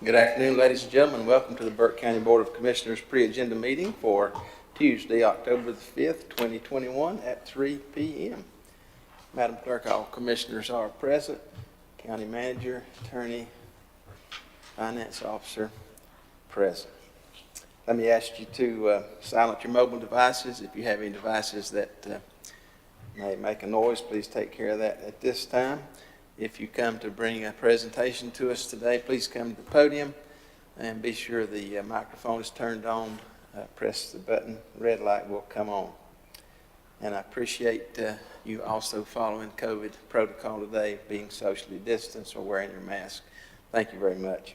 Good afternoon, ladies and gentlemen. Welcome to the Burke County Board of Commissioners pre-agenda meeting for Tuesday, October the 5th, 2021 at 3 p.m. Madam Clerk, all commissioners are present. County Manager, Attorney, Finance Officer present. Let me ask you to silence your mobile devices. If you have any devices that may make a noise, please take care of that at this time. If you come to bring a presentation to us today, please come to the podium and be sure the microphone is turned on. Press the button, red light will come on. And I appreciate you also following COVID protocol today, being socially distanced or wearing your mask. Thank you very much.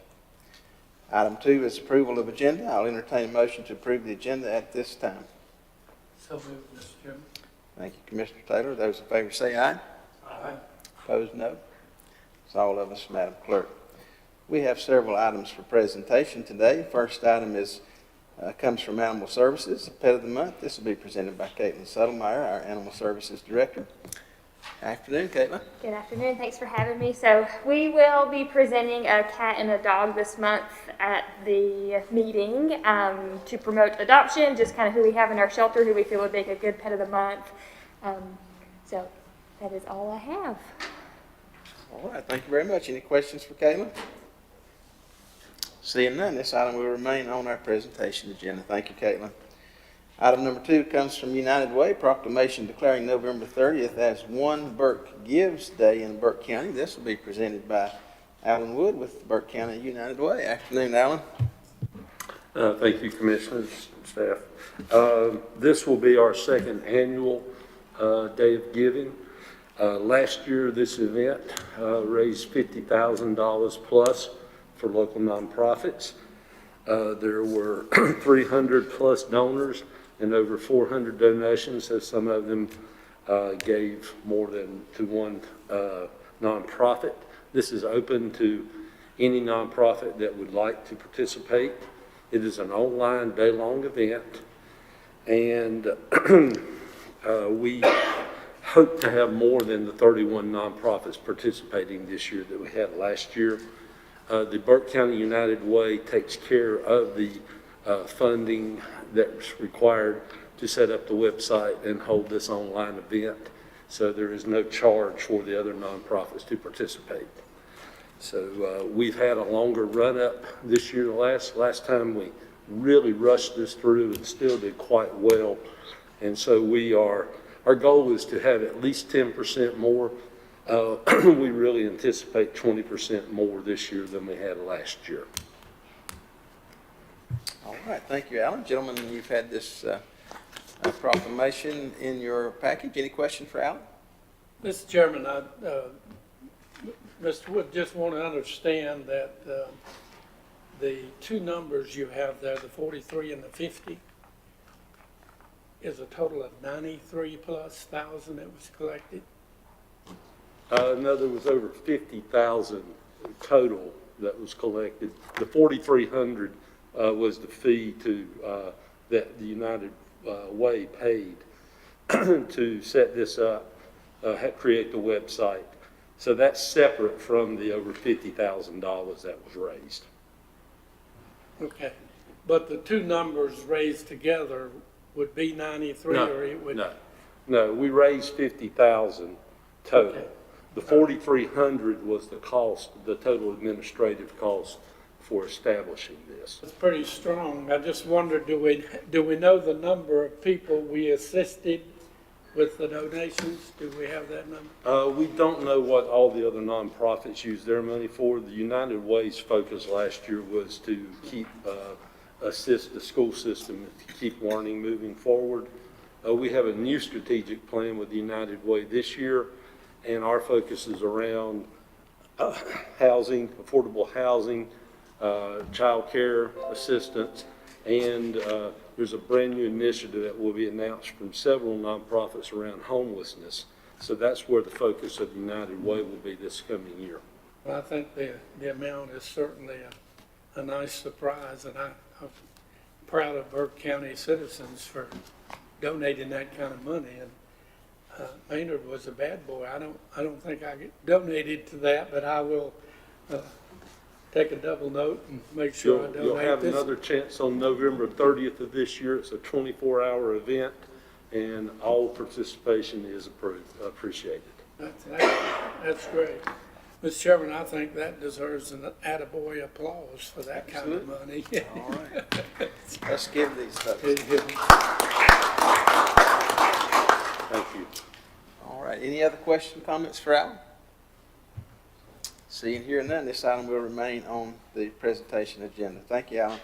Item 2 is approval of agenda. I'll entertain a motion to approve the agenda at this time. So moved, Mr. Chairman. Thank you, Commissioner Taylor. Those in favor say aye. Aye. Opposed, no. It's all of us, Madam Clerk. We have several items for presentation today. First item comes from Animal Services, Pet of the Month. This will be presented by Caitlin Suttlemeyer, our Animal Services Director. Afternoon, Caitlin. Good afternoon. Thanks for having me. So we will be presenting a cat and a dog this month at the meeting to promote adoption, just kind of who we have in our shelter, who we feel would make a good pet of the month. So that is all I have. All right, thank you very much. Any questions for Caitlin? Seeing none, this item will remain on our presentation agenda. Thank you, Caitlin. Item number 2 comes from United Way, proclamation declaring November 30th as One Burke Gives Day in Burke County. This will be presented by Alan Wood with Burke County United Way. Afternoon, Alan. Thank you, Commissioners and staff. This will be our second annual Day of Giving. Last year, this event raised $50,000 plus for local nonprofits. There were 300 plus donors and over 400 donations, so some of them gave more than to one nonprofit. This is open to any nonprofit that would like to participate. It is an online day-long event, and we hope to have more than the 31 nonprofits participating this year that we had last year. The Burke County United Way takes care of the funding that's required to set up the website and hold this online event. So there is no charge for the other nonprofits to participate. So we've had a longer run up this year. Last time we really rushed this through and still did quite well. And so our goal is to have at least 10% more. We really anticipate 20% more this year than we had last year. All right, thank you, Alan. Gentlemen, you've had this proclamation in your package. Any questions for Alan? Mr. Chairman, Mr. Wood, just want to understand that the two numbers you have there, the 43 and the 50, is a total of 93 plus thousand that was collected. No, there was over 50,000 total that was collected. The 4,300 was the fee that the United Way paid to set this up, create the website. So that's separate from the over $50,000 that was raised. Okay, but the two numbers raised together would be 93, or it would? No, we raised 50,000 total. Okay. The 4,300 was the cost, the total administrative cost for establishing this. It's pretty strong. I just wondered, do we know the number of people we assisted with the donations? Do we have that number? We don't know what all the other nonprofits use their money for. The United Way's focus last year was to assist the school system to keep learning moving forward. We have a new strategic plan with the United Way this year, and our focus is around housing, affordable housing, child care assistance, and there's a brand new initiative that will be announced from several nonprofits around homelessness. So that's where the focus of the United Way will be this coming year. Well, I think the amount is certainly a nice surprise, and I'm proud of Burke County citizens for donating that kind of money. And Maynard was a bad boy. I don't think I donated to that, but I will take a double note and make sure I donate this. You'll have another chance on November 30th of this year. It's a 24-hour event, and all participation is appreciated. That's great. Mr. Chairman, I think that deserves an attaboy applause for that kind of money. All right. Let's give these folks. Thank you. All right. Any other questions, comments for Alan? Seeing here none, this item will remain on the presentation agenda. Thank you, Alan.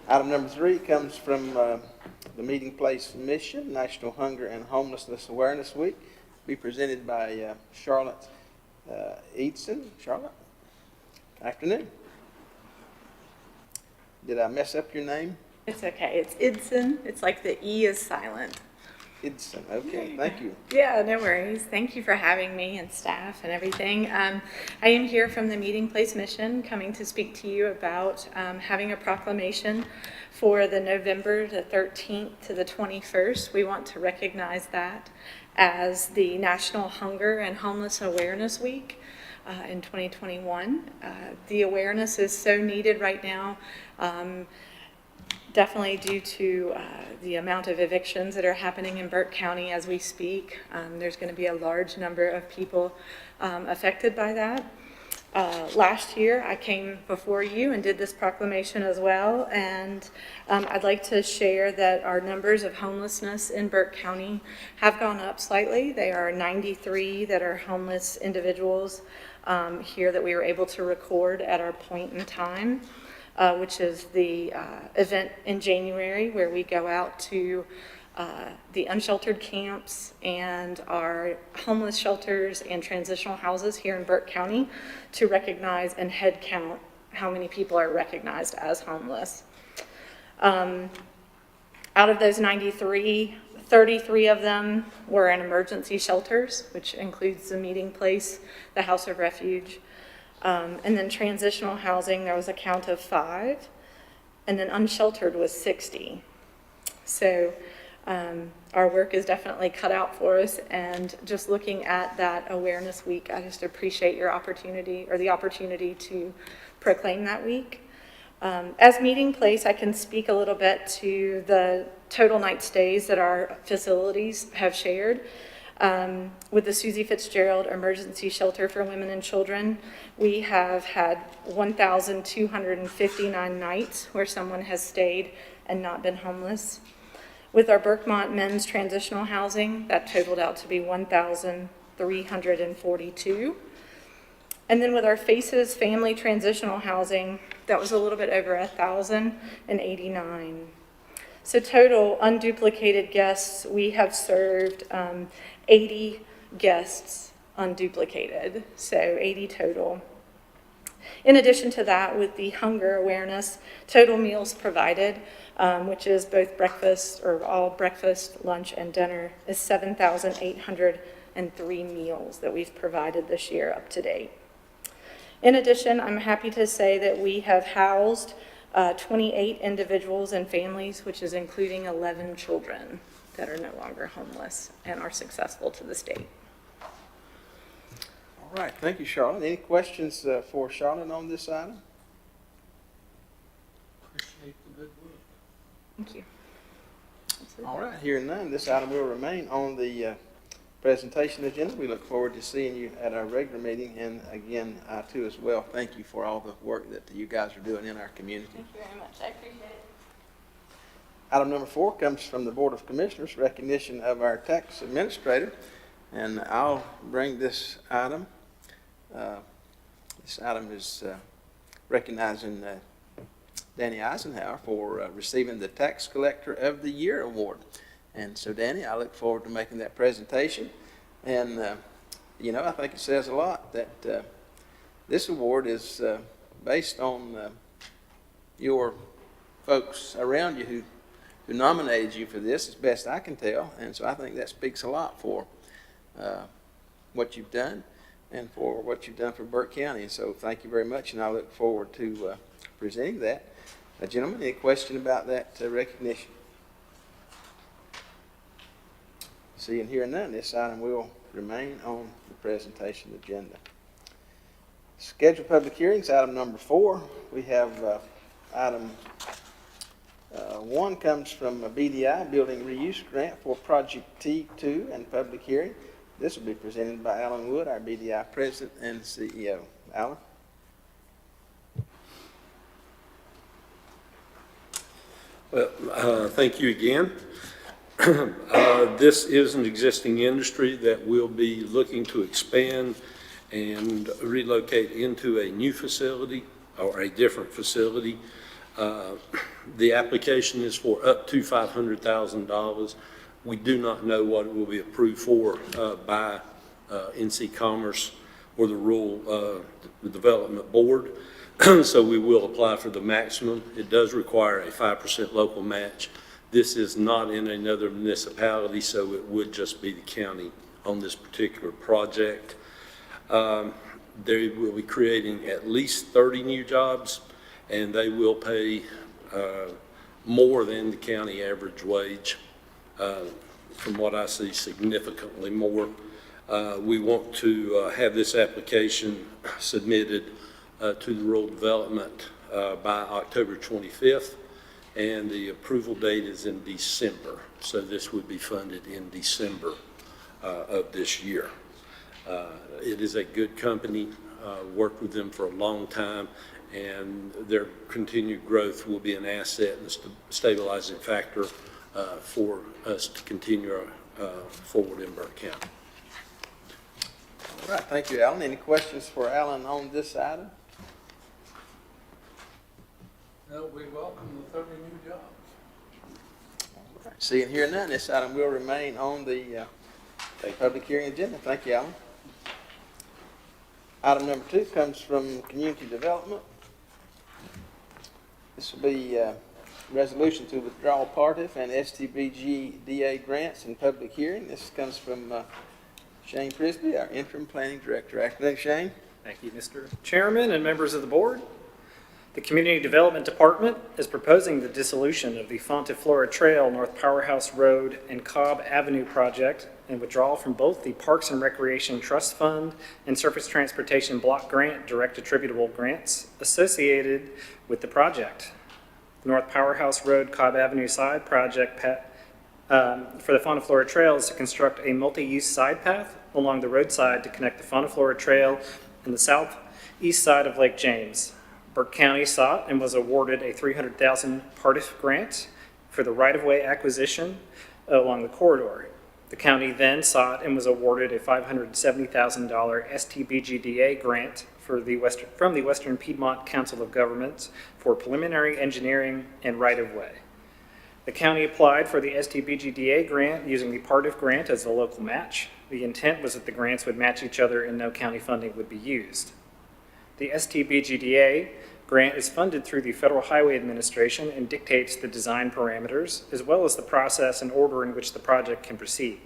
Item number 3 comes from the Meeting Place Mission, National Hunger and Homelessness Awareness Week. Be presented by Charlotte Eidson. Charlotte, afternoon. Did I mess up your name? It's okay. It's Idson. It's like the E is silent. Idson. Okay, thank you. Yeah, no worries. Thank you for having me and staff and everything. I am here from the Meeting Place Mission, coming to speak to you about having a proclamation for the November the 13th to the 21st. We want to recognize that as the National Hunger and Homeless Awareness Week in 2021. The awareness is so needed right now. Definitely due to the amount of evictions that are happening in Burke County as we speak. There's going to be a large number of people affected by that. Last year, I came before you and did this proclamation as well, and I'd like to share that our numbers of homelessness in Burke County have gone up slightly. They are 93 that are homeless individuals here that we were able to record at our point in time. Which is the event in January where we go out to the unsheltered camps and our homeless shelters and transitional houses here in Burke County to recognize and head count how many people are recognized as homeless. Out of those 93, 33 of them were in emergency shelters, which includes the Meeting Place, the House of Refuge, and then transitional housing, there was a count of 5, and then unsheltered was 60. So our work is definitely cut out for us, and just looking at that awareness week, I just appreciate your opportunity, or the opportunity to proclaim that week. As Meeting Place, I can speak a little bit to the total night stays that our facilities have shared. With the Susie Fitzgerald Emergency Shelter for Women and Children, we have had 1,259 nights where someone has stayed and not been homeless. With our Berkmont Men's Transitional Housing, that totaled out to be 1,342. And then with our Faces Family Transitional Housing, that was a little bit over 1,089. So total unduplicated guests, we have served 80 guests unduplicated, so 80 total. In addition to that, with the hunger awareness, total meals provided, which is both breakfast, or all breakfast, lunch, and dinner, is 7,803 meals that we've provided this year up to date. In addition, I'm happy to say that we have housed 28 individuals and families, which is including 11 children that are no longer homeless and are successful to the state. All right, thank you, Charlotte. Any questions for Charlotte on this item? Appreciate the good work. Thank you. All right, hearing none, this item will remain on the presentation agenda. We look forward to seeing you at our regular meeting, and again, I too as well thank you for all the work that you guys are doing in our community. Thank you very much. I appreciate it. Item number 4 comes from the Board of Commissioners, recognition of our tax administrator, and I'll bring this item. This item is recognizing Danny Eisenhower for receiving the Tax Collector of the Year award. And so, Danny, I look forward to making that presentation. And, you know, I think it says a lot that this award is based on your folks around you who nominated you for this, as best I can tell. And so I think that speaks a lot for what you've done and for what you've done for Burke County. And so thank you very much, and I look forward to presenting that. Gentlemen, any question about that recognition? Seeing here none, this item will remain on the presentation agenda. Scheduled public hearings, item number 4. We have item 1 comes from a BDI, Building Reuse Grant for Project T2 and public hearing. This will be presented by Alan Wood, our BDI President and CEO. Alan? Well, thank you again. This is an existing industry that will be looking to expand and relocate into a new facility or a different facility. The application is for up to $500,000. We do not know what it will be approved for by NC Commerce or the Rural Development Board. So we will apply for the maximum. It does require a 5% local match. This is not in another municipality, so it would just be the county on this particular project. They will be creating at least 30 new jobs, and they will pay more than the county average wage. From what I see, significantly more. We want to have this application submitted to the Rural Development by October 25th, and the approval date is in December. So this would be funded in December of this year. It is a good company, worked with them for a long time, and their continued growth will be an asset and a stabilizing factor for us to continue forward in Burke County. All right, thank you, Alan. Any questions for Alan on this item? No, we welcome the 30 new jobs. All right, seeing here none, this item will remain on the public hearing agenda. Thank you, Alan. Item number 2 comes from Community Development. This will be resolution to withdraw PARTIF and STBGDA grants in public hearing. This comes from Shane Prisby, our interim planning director. Afternoon, Shane. Thank you, Mr. Chairman and members of the board. The Community Development Department is proposing the dissolution of the Fonte-Flora Trail, North Powerhouse Road, and Cobb Avenue project and withdrawal from both the Parks and Recreation Trust Fund and Surface Transportation Block Grant direct attributable grants associated with the project. The North Powerhouse Road, Cobb Avenue side project for the Fonte-Flora Trail is to construct a multi-use side path along the roadside to connect the Fonte-Flora Trail and the southeast side of Lake James. Burke County sought and was awarded a $300,000 PARTIF grant for the right-of-way acquisition along the corridor. The county then sought and was awarded a $570,000 STBGDA grant from the Western Piedmont Council of Governments for preliminary engineering and right-of-way. The county applied for the STBGDA grant using the PARTIF grant as the local match. The intent was that the grants would match each other and no county funding would be used. The STBGDA grant is funded through the Federal Highway Administration and dictates the design parameters, as well as the process and order in which the project can proceed.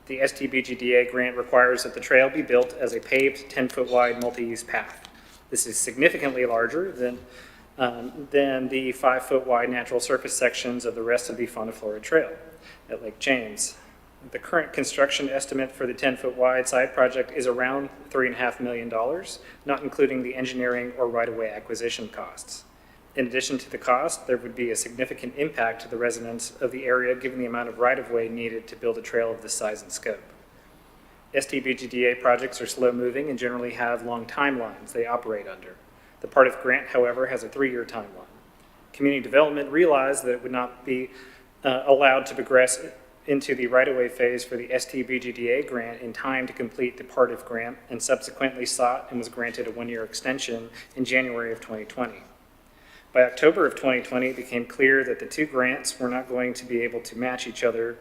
The STBGDA grant requires that the trail be built as a paved 10-foot wide multi-use path. This is significantly larger than the 5-foot wide natural surface sections of the rest of the Fonte-Flora Trail at Lake James. The current construction estimate for the 10-foot wide side project is around $3.5 million, not including the engineering or right-of-way acquisition costs. In addition to the cost, there would be a significant impact to the residents of the area given the amount of right-of-way needed to build a trail of this size and scope. STBGDA projects are slow-moving and generally have long timelines they operate under. The PARTIF grant, however, has a 3-year timeline. Community development realized that it would not be allowed to progress into the right-of-way phase for the STBGDA grant in time to complete the PARTIF grant, and subsequently sought and was granted a 1-year extension in January of 2020. By October of 2020, it became clear that the two grants were not going to be able to match each other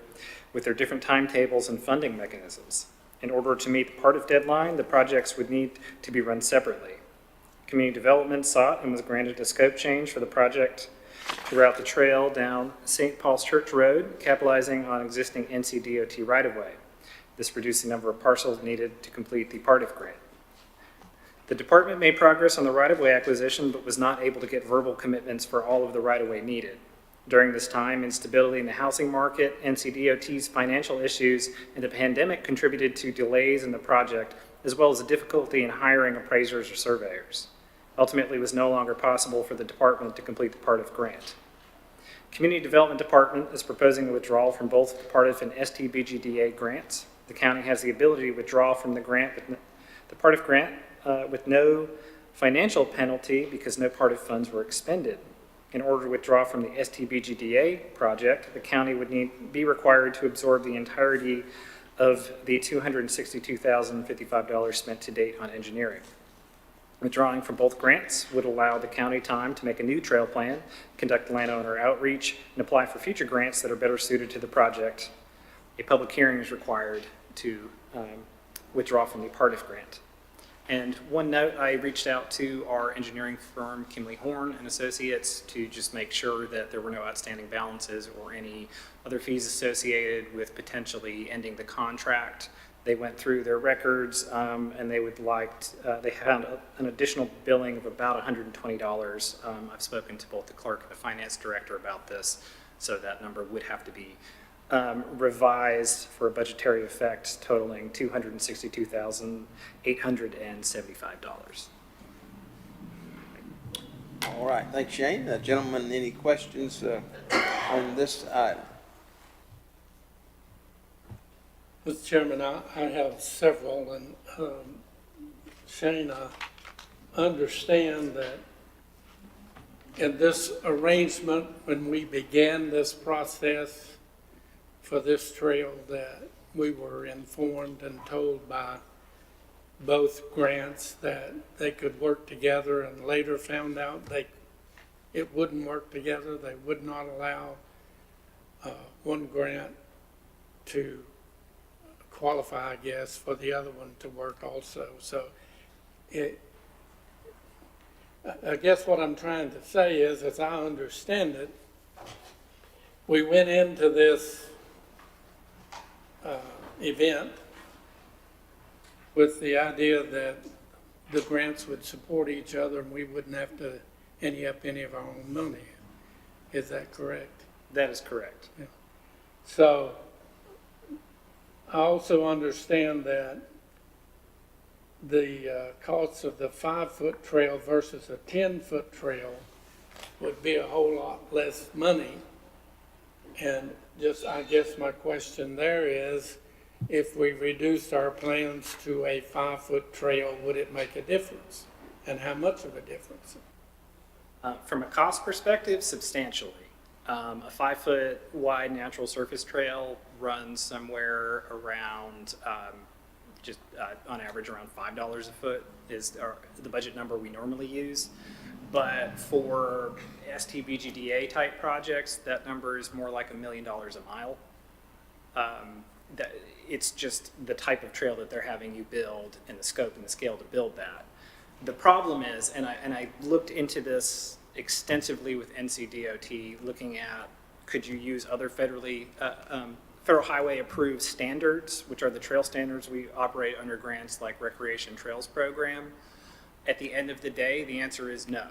with their different timetables and funding mechanisms. In order to meet the PARTIF deadline, the projects would need to be run separately. Community development sought and was granted a scope change for the project throughout the trail down St. Paul's Church Road, capitalizing on existing NCDOT right-of-way. This reduced the number of parcels needed to complete the PARTIF grant. The department made progress on the right-of-way acquisition, but was not able to get verbal commitments for all of the right-of-way needed. During this time, instability in the housing market, NCDOT's financial issues, and the pandemic contributed to delays in the project, as well as the difficulty in hiring appraisers or surveyors. Ultimately, it was no longer possible for the department to complete the Partif grant. Community Development Department is proposing a withdrawal from both Partif and STBGDA grants. The county has the ability to withdraw from the Partif grant with no financial penalty because no Partif funds were expended. In order to withdraw from the STBGDA project, the county would be required to absorb the entirety of the $262,055 spent to date on engineering. Withdrawing from both grants would allow the county time to make a new trail plan, conduct landowner outreach, and apply for future grants that are better suited to the project. A public hearing is required to withdraw from the Partif grant. And one note, I reached out to our engineering firm, Kimley Horn and Associates, to just make sure that there were no outstanding balances or any other fees associated with potentially ending the contract. They went through their records and they would they found an additional billing of about $120. I've spoken to both the clerk and the finance director about this, so that number would have to be revised for a budgetary effect totaling $262,875. All right, thanks, Shane. Gentlemen, any questions on this item? Mr. Chairman, I have several, and Shane, I understand that in this arrangement, when we began this process for this trail, that we were informed and told by both grants that they could work together, and later found out it wouldn't work together. They would not allow one grant to qualify, I guess, for the other one to work also. So I guess what I'm trying to say is, as I understand it, we went into this event with the idea that the grants would support each other and we wouldn't have to ante up any of our own money. Is that correct? That is correct. Yeah. So I also understand that the cost of the 5-foot trail versus a 10-foot trail would be a whole lot less money. And just, I guess my question there is, if we reduced our plans to a 5-foot trail, would it make a difference? And how much of a difference? From a cost perspective, substantially. A 5-foot wide natural surface trail runs somewhere around, on average, around $5 a foot is the budget number we normally use. But for STBGDA type projects, that number is more like $1 million a mile. It's just the type of trail that they're having you build and the scope and the scale to build that. The problem is, and I looked into this extensively with NCDOT, looking at could you use other federal highway approved standards, which are the trail standards we operate under grants like Recreation Trails Program. At the end of the day, the answer is no.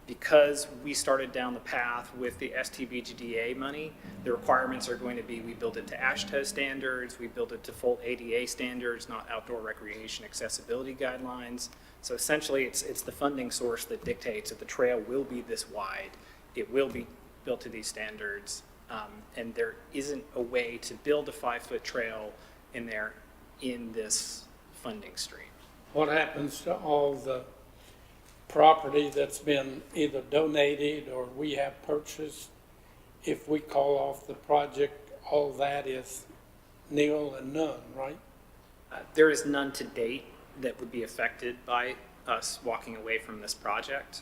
Because we started down the path with the STBGDA money, the requirements are going to be we build it to AASHTO standards, we build it to full ADA standards, not outdoor recreation accessibility guidelines. So essentially, it's the funding source that dictates that the trail will be this wide, it will be built to these standards, and there isn't a way to build a 5-foot trail in this funding stream. What happens to all the property that's been either donated or we have purchased? If we call off the project, all that is nil and none, right? There is none to date that would be affected by us walking away from this project.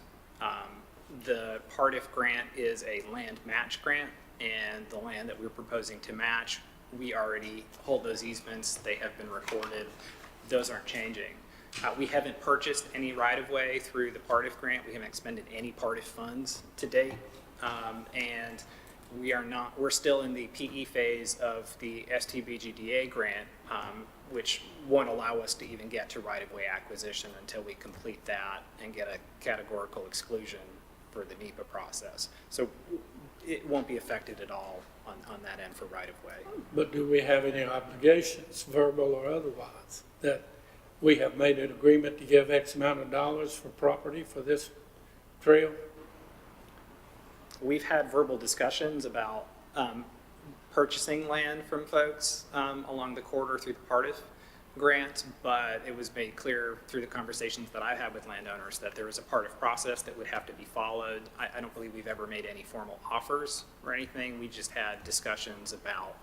The Partif grant is a land match grant, and the land that we're proposing to match, we already hold those easements. They have been recorded. Those aren't changing. We haven't purchased any right-of-way through the Partif grant. We haven't expended any Partif funds to date. And we're still in the PE phase of the STBGDA grant, which won't allow us to even get to right-of-way acquisition until we complete that and get a categorical exclusion for the NEPA process. So it won't be affected at all on that end for right-of-way. But do we have any obligations, verbal or otherwise, that we have made an agreement to give X amount of dollars for property for this trail? We've had verbal discussions about purchasing land from folks along the corridor through the Partif grant, but it was made clear through the conversations that I've had with landowners that there was a part of process that would have to be followed. I don't believe we've ever made any formal offers or anything. We just had discussions about,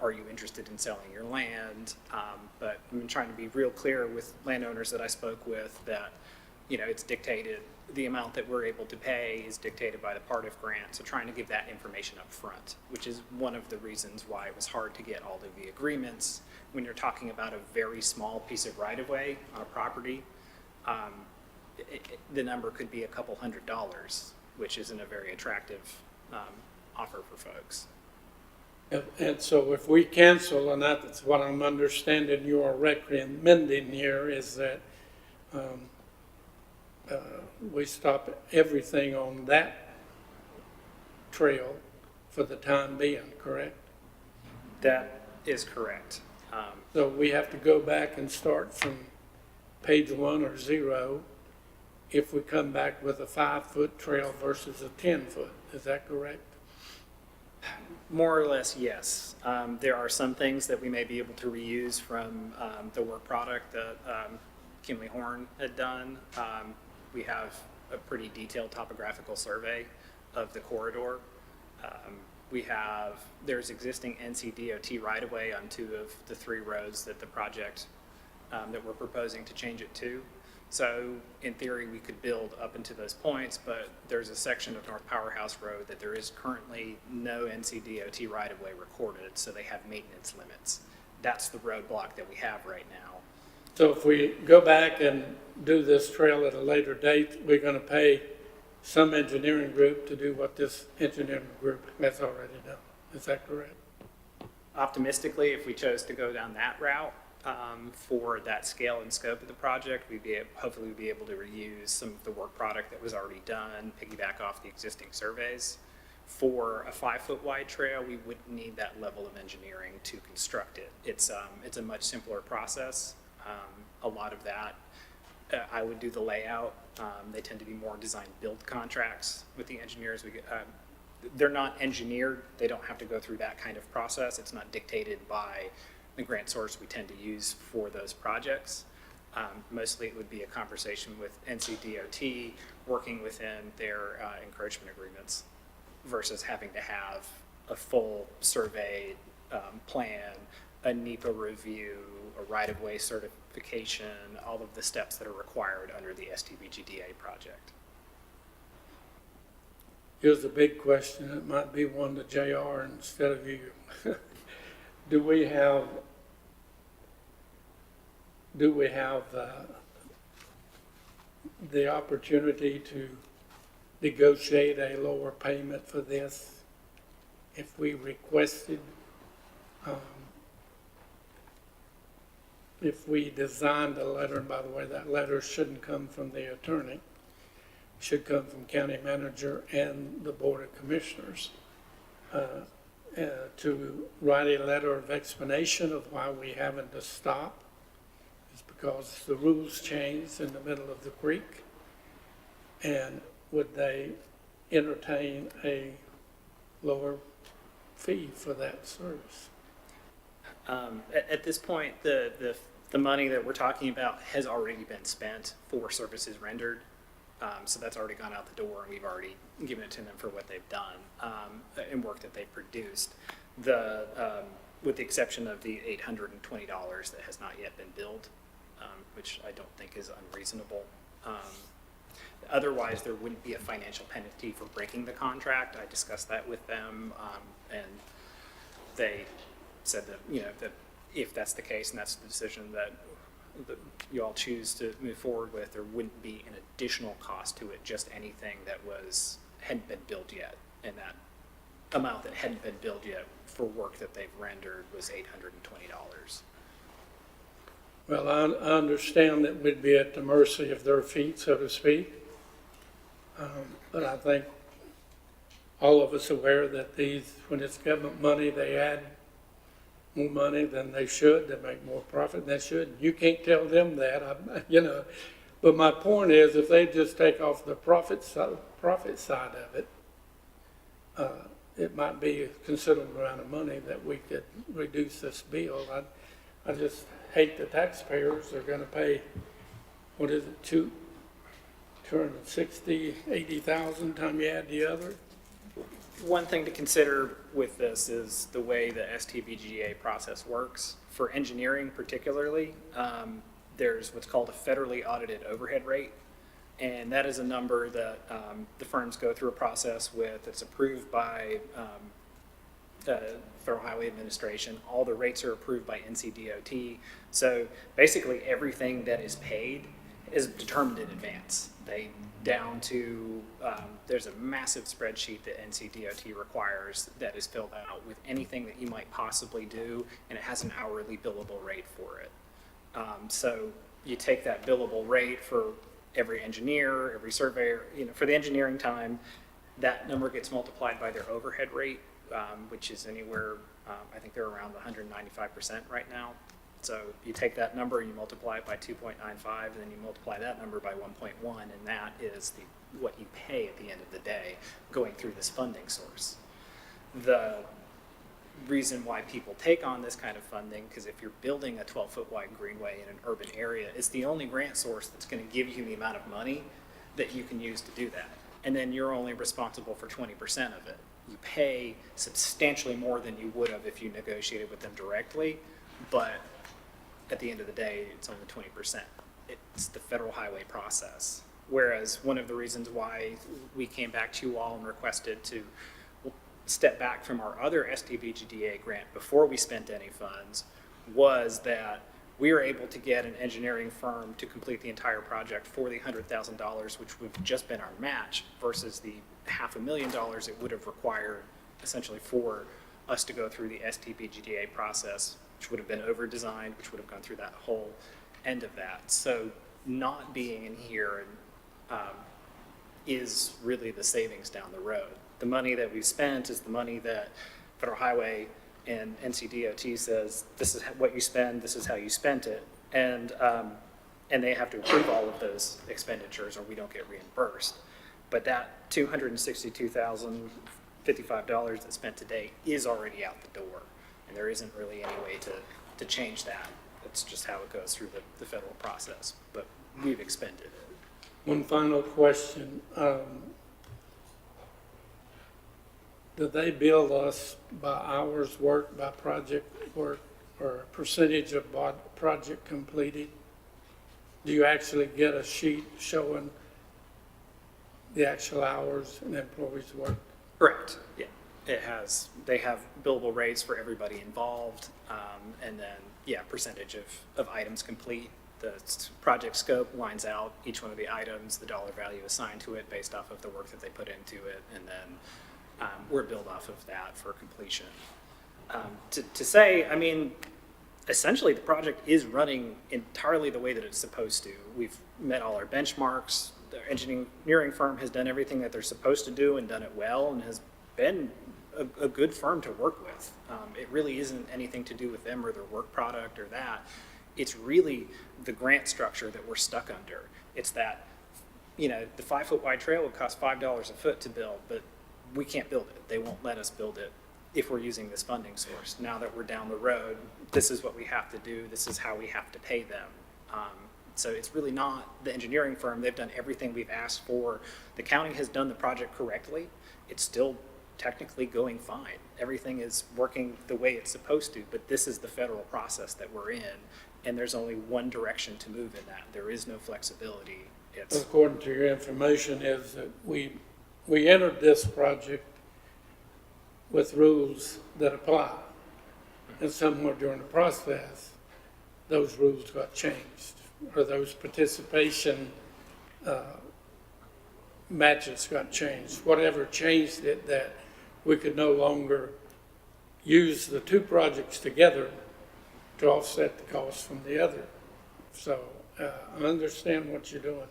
are you interested in selling your land? But I'm trying to be real clear with landowners that I spoke with that, you know, it's dictated, the amount that we're able to pay is dictated by the Partif grant. So trying to give that information up front, which is one of the reasons why it was hard to get all of the agreements. When you're talking about a very small piece of right-of-way on a property, the number could be a couple $100s, which isn't a very attractive offer for folks. And so if we cancel, and that's what I'm understanding you are recommending here, is that we stop everything on that trail for the time being, correct? That is correct. So we have to go back and start from page 1 or 0 if we come back with a 5-foot trail versus a 10-foot. Is that correct? More or less, yes. There are some things that we may be able to reuse from the work product that Kimley Horn had done. We have a pretty detailed topographical survey of the corridor. There's existing NCDOT right-of-way on 2 of the 3 roads that the project that we're proposing to change it to. So in theory, we could build up into those points, but there's a section of North Powerhouse Road that there is currently no NCDOT right-of-way recorded, so they have maintenance limits. That's the roadblock that we have right now. So if we go back and do this trail at a later date, we're going to pay some engineering group to do what this engineering group has already done. Is that correct? Optimistically, if we chose to go down that route for that scale and scope of the project, hopefully we'd be able to reuse some of the work product that was already done, piggyback off the existing surveys. For a 5-foot wide trail, we wouldn't need that level of engineering to construct it. It's a much simpler process. A lot of that, I would do the layout. They tend to be more design build contracts with the engineers. They're not engineered. They don't have to go through that kind of process. It's not dictated by the grant source we tend to use for those projects. Mostly it would be a conversation with NCDOT working within their encouragement agreements versus having to have a full survey plan, a NEPA review, a right-of-way certification, all of the steps that are required under the STBGDA project. Here's a big question. It might be one to JR instead of you. Do we have the opportunity to negotiate a lower payment for this if we requested? If we designed a letter, and by the way, that letter shouldn't come from the attorney, it should come from county manager and the board of commissioners, to write a letter of explanation of why we having to stop. It's because the rules changed in the middle of the creek, and would they entertain a lower fee for that service? At this point, the money that we're talking about has already been spent for services rendered. So that's already gone out the door, and we've already given it to them for what they've done and work that they've produced. With the exception of the $820 that has not yet been billed, which I don't think is unreasonable. Otherwise, there wouldn't be a financial penalty for breaking the contract. I discussed that with them, and they said that, you know, that if that's the case and that's the decision that you all choose to move forward with, there wouldn't be an additional cost to it, just anything that hadn't been billed yet. And that amount that hadn't been billed yet for work that they've rendered was $820. Well, I understand that we'd be at the mercy of their feet, so to speak. But I think all of us are aware that when it's government money, they add more money than they should, they make more profit than they should. You can't tell them that, But my point is, if they just take off the profit side of it, it might be a considerable amount of money that we could reduce this bill. I just hate the taxpayers are gonna pay, what is it, 260, 80,000 time you add the other? One thing to consider with this is the way the STVGA process works. For engineering particularly, there's what's called a federally audited overhead rate. And that is a number that the firms go through a process with. It's approved by Federal Highway Administration. All the rates are approved by NCDOT. So basically everything that is paid is determined in advance. Down to, there's a massive spreadsheet that NCDOT requires that is filled out with anything that you might possibly do, and it has an hourly billable rate for it. So you take that billable rate for every engineer, every surveyor, for the engineering time, that number gets multiplied by their overhead rate, which is anywhere, I think they're around 195% right now. So you take that number, you multiply it by 2.95, and then you multiply that number by 1.1, and that is what you pay at the end of the day going through this funding source. The reason why people take on this kind of funding, because if you're building a 12-foot wide greenway in an urban area, it's the only grant source that's going to give you the amount of money that you can use to do that. And then you're only responsible for 20% of it. You pay substantially more than you would have if you negotiated with them directly, but at the end of the day, it's only 20%. It's the federal highway process. Whereas one of the reasons why we came back to you all and requested to step back from our other STVGDA grant before we spent any funds was that we were able to get an engineering firm to complete the entire project for the $100,000, which would have just been our match, versus the $500,000 it would have required essentially for us to go through the STVGDA process, which would have been over-designed, which would have gone through that whole end of that. So not being in here is really the savings down the road. The money that we've spent is the money that Federal Highway and NCDOT says, this is what you spend, this is how you spent it. And they have to approve all of those expenditures or we don't get reimbursed. But that $262,055 that's spent today is already out the door. And there isn't really any way to change that. It's just how it goes through the federal process. But we've expended it. One final question. Do they bill us by hours worked, by project work, or a percentage of project completed? Do you actually get a sheet showing the actual hours an employee's worked? Correct. Yeah. They have billable rates for everybody involved, and then, percentage of items complete. The project scope lines out each one of the items, the dollar value assigned to it based off of the work that they put into it, and then we're billed off of that for completion. To say, I mean, essentially the project is running entirely the way that it's supposed to. We've met all our benchmarks. The engineering firm has done everything that they're supposed to do and done it well and has been a good firm to work with. It really isn't anything to do with them or their work product or that. It's really the grant structure that we're stuck under. It's that, the 5-foot wide trail would cost $5 a foot to build, but we can't build it. They won't let us build it if we're using this funding source. Now that we're down the road, this is what we have to do. This is how we have to pay them. So it's really not the engineering firm. They've done everything we've asked for. The county has done the project correctly. It's still technically going fine. Everything is working the way it's supposed to, but this is the federal process that we're in, and there's only one direction to move in that. There is no flexibility. According to your information, is that we entered this project with rules that apply, and somewhere during the process, those rules got changed, or those participation matches got changed. Whatever changed it, that we could no longer use the two projects together to offset the cost from the other. So I understand what you're doing.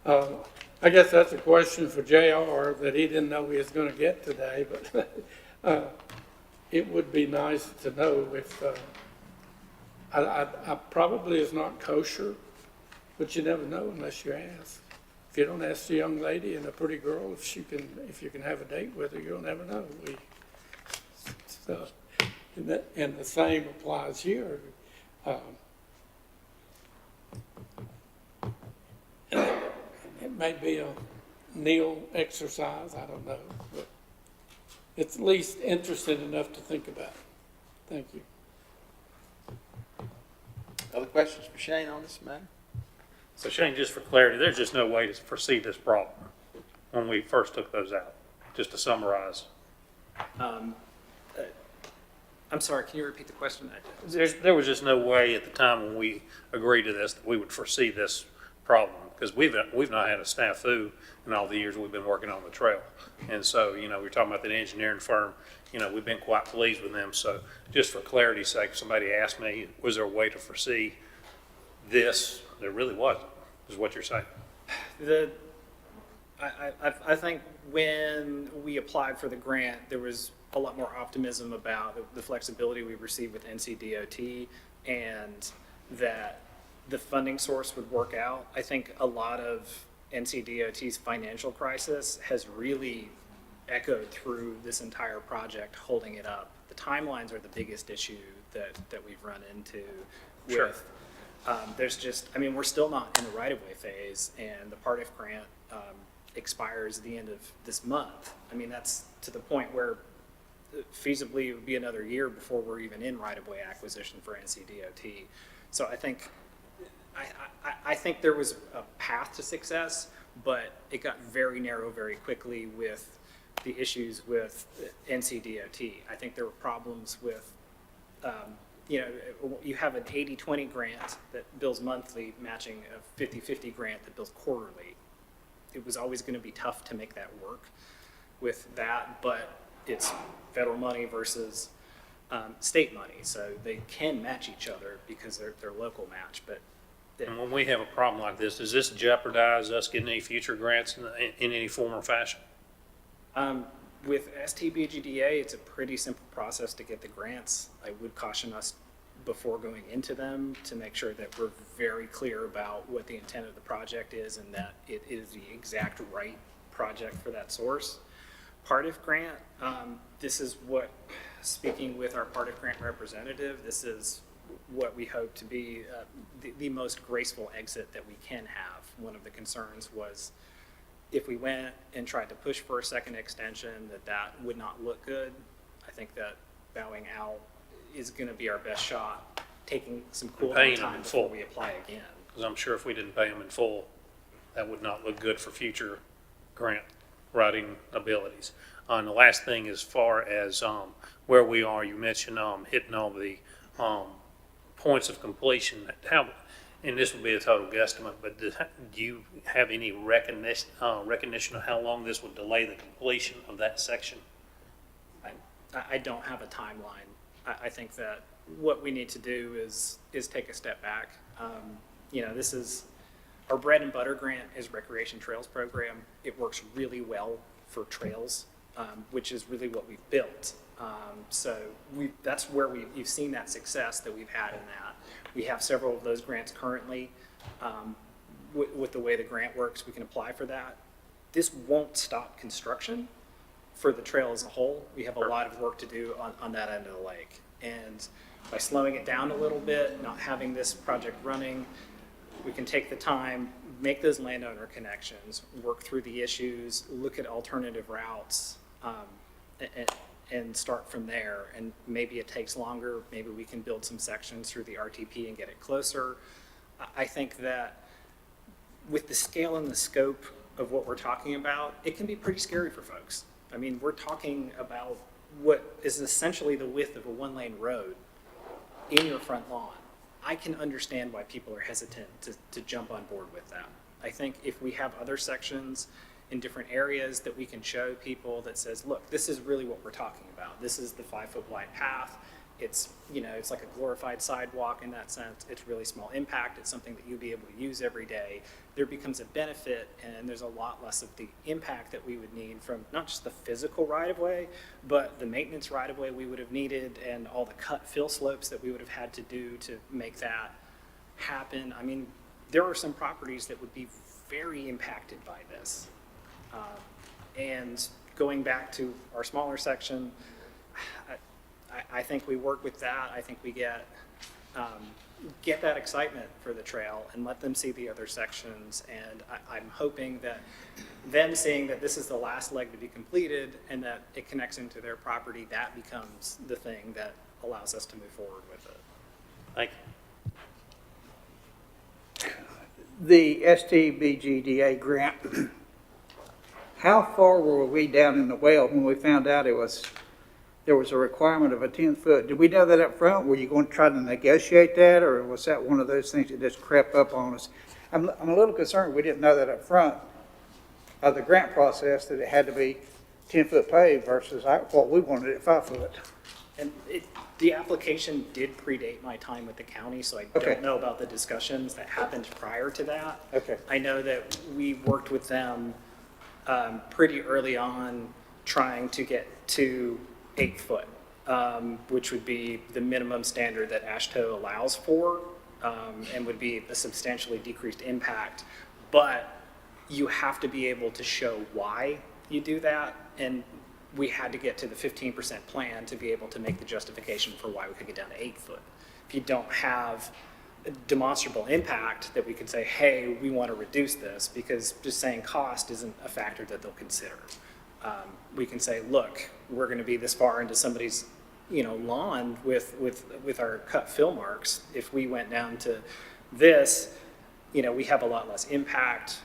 I guess that's a question for JR that he didn't know he was going to get today, but it would be nice to know if, I probably is not kosher, but you never know unless you ask. If you don't ask the young lady and a pretty girl if you can have a date with her, you'll never know. So, and the same applies here. It may be a kneel exercise, I don't know, but it's at least interesting enough to think about. Thank you. Other questions for Shane on this matter? So Shane, just for clarity, there's just no way to foresee this problem when we first took those out, just to summarize. I'm sorry, can you repeat the question? There was just no way at the time when we agreed to this that we would foresee this problem, because we've not had a snafu in all the years we've been working on the trail. And so, we're talking about that engineering firm, we've been quite pleased with them. So just for clarity's sake, if somebody asked me, was there a way to foresee this? There really wasn't, is what you're saying. I think when we applied for the grant, there was a lot more optimism about the flexibility we received with NCDOT and that the funding source would work out. I think a lot of NCDOT's financial crisis has really echoed through this entire project, holding it up. The timelines are the biggest issue that we've run into Sure. with. There's just, we're still not in the right-of-way phase, and the Part F grant expires at the end of this month. That's to the point where feasibly it would be another year before we're even in right-of-way acquisition for NCDOT. So I think there was a path to success, but it got very narrow very quickly with the issues with NCDOT. I think there were problems with, you have an 80-20 grant that bills monthly matching a 50-50 grant that bills quarterly. It was always going to be tough to make that work with that, but it's federal money versus state money, so they can match each other because they're local match. But And when we have a problem like this, does this jeopardize us getting any future grants in any form or fashion? With STBGDA, it's a pretty simple process to get the grants. I would caution us before going into them to make sure that we're very clear about what the intent of the project is and that it is the exact right project for that source. Part F grant, this is what, speaking with our Part F grant representative, this is what we hope to be the most graceful exit that we can have. One of the concerns was if we went and tried to push for a second extension, that would not look good. I think that bowing out is going to be our best shot, taking some cool Paying them time in before full. we apply again. Because I'm sure if we didn't pay them in full, that would not look good for future grant writing abilities. And the last thing, as far as where we are, you mentioned hitting all the points of completion. How, and this would be a total guesstimate, but do you have any recognition of how long this would delay the completion of that section? I don't have a timeline. I think that what we need to do is take a step back. This is, our bread and butter grant is Recreation Trails Program. It works really well for trails, which is really what we've built. So that's where you've seen that success that we've had in that. We have several of those grants currently. With the way the grant works, we can apply for that. This won't stop construction for the trail as a whole. We have a lot of work to do on that end of the lake. And by slowing it down a little bit, not having this project running, we can take the time, make those landowner connections, work through the issues, look at alternative routes, and start from there. And maybe it takes longer. Maybe we can build some sections through the RTP and get it closer. I think that with the scale and the scope of what we're talking about, it can be pretty scary for folks. We're talking about what is essentially the width of a one-lane road in your front lawn. I can understand why people are hesitant to jump on board with that. I think if we have other sections in different areas that we can show people that says, look, this is really what we're talking about. This is the 5-foot wide path. It's, you know, it's like a glorified sidewalk in that sense. It's really small impact. It's something that you'll be able to use every day. There becomes a benefit, and there's a lot less of the impact that we would need from not just the physical right-of-way, but the maintenance right-of-way we would have needed and all the cut fill slopes that we would have had to do to make that happen. I mean, there are some properties that would be very impacted by this. And going back to our smaller section, I think we work with that. I think we get that excitement for the trail and let them see the other sections. And I'm hoping that them seeing that this is the last leg to be completed and that it connects into their property, that becomes the thing that allows us to move forward with it. Thank you. The STBGDA grant, how far were we down in the well when we found out there was a requirement of a 10-foot? Did we know that up front? Were you going to try to negotiate that, or was that one of those things that just crept up on us? I'm a little concerned we didn't know that up front of the grant process, that it had to be 10-foot paved versus what we wanted at 5-foot. And the application did predate my time with the county, so I Okay. don't know about the discussions that happened prior to that. Okay. I know that we worked with them pretty early on trying to get to 8-foot, which would be the minimum standard that AASHTO allows for, and would be a substantially decreased impact. But you have to be able to show why you do that, and we had to get to the 15% plan to be able to make the justification for why we could get down to 8-foot. If you don't have a demonstrable impact that we could say, hey, we want to reduce this, because just saying cost isn't a factor that they'll consider. We can say, look, we're going to be this far into somebody's, lawn with our cut fill marks. If we went down to this, we have a lot less impact,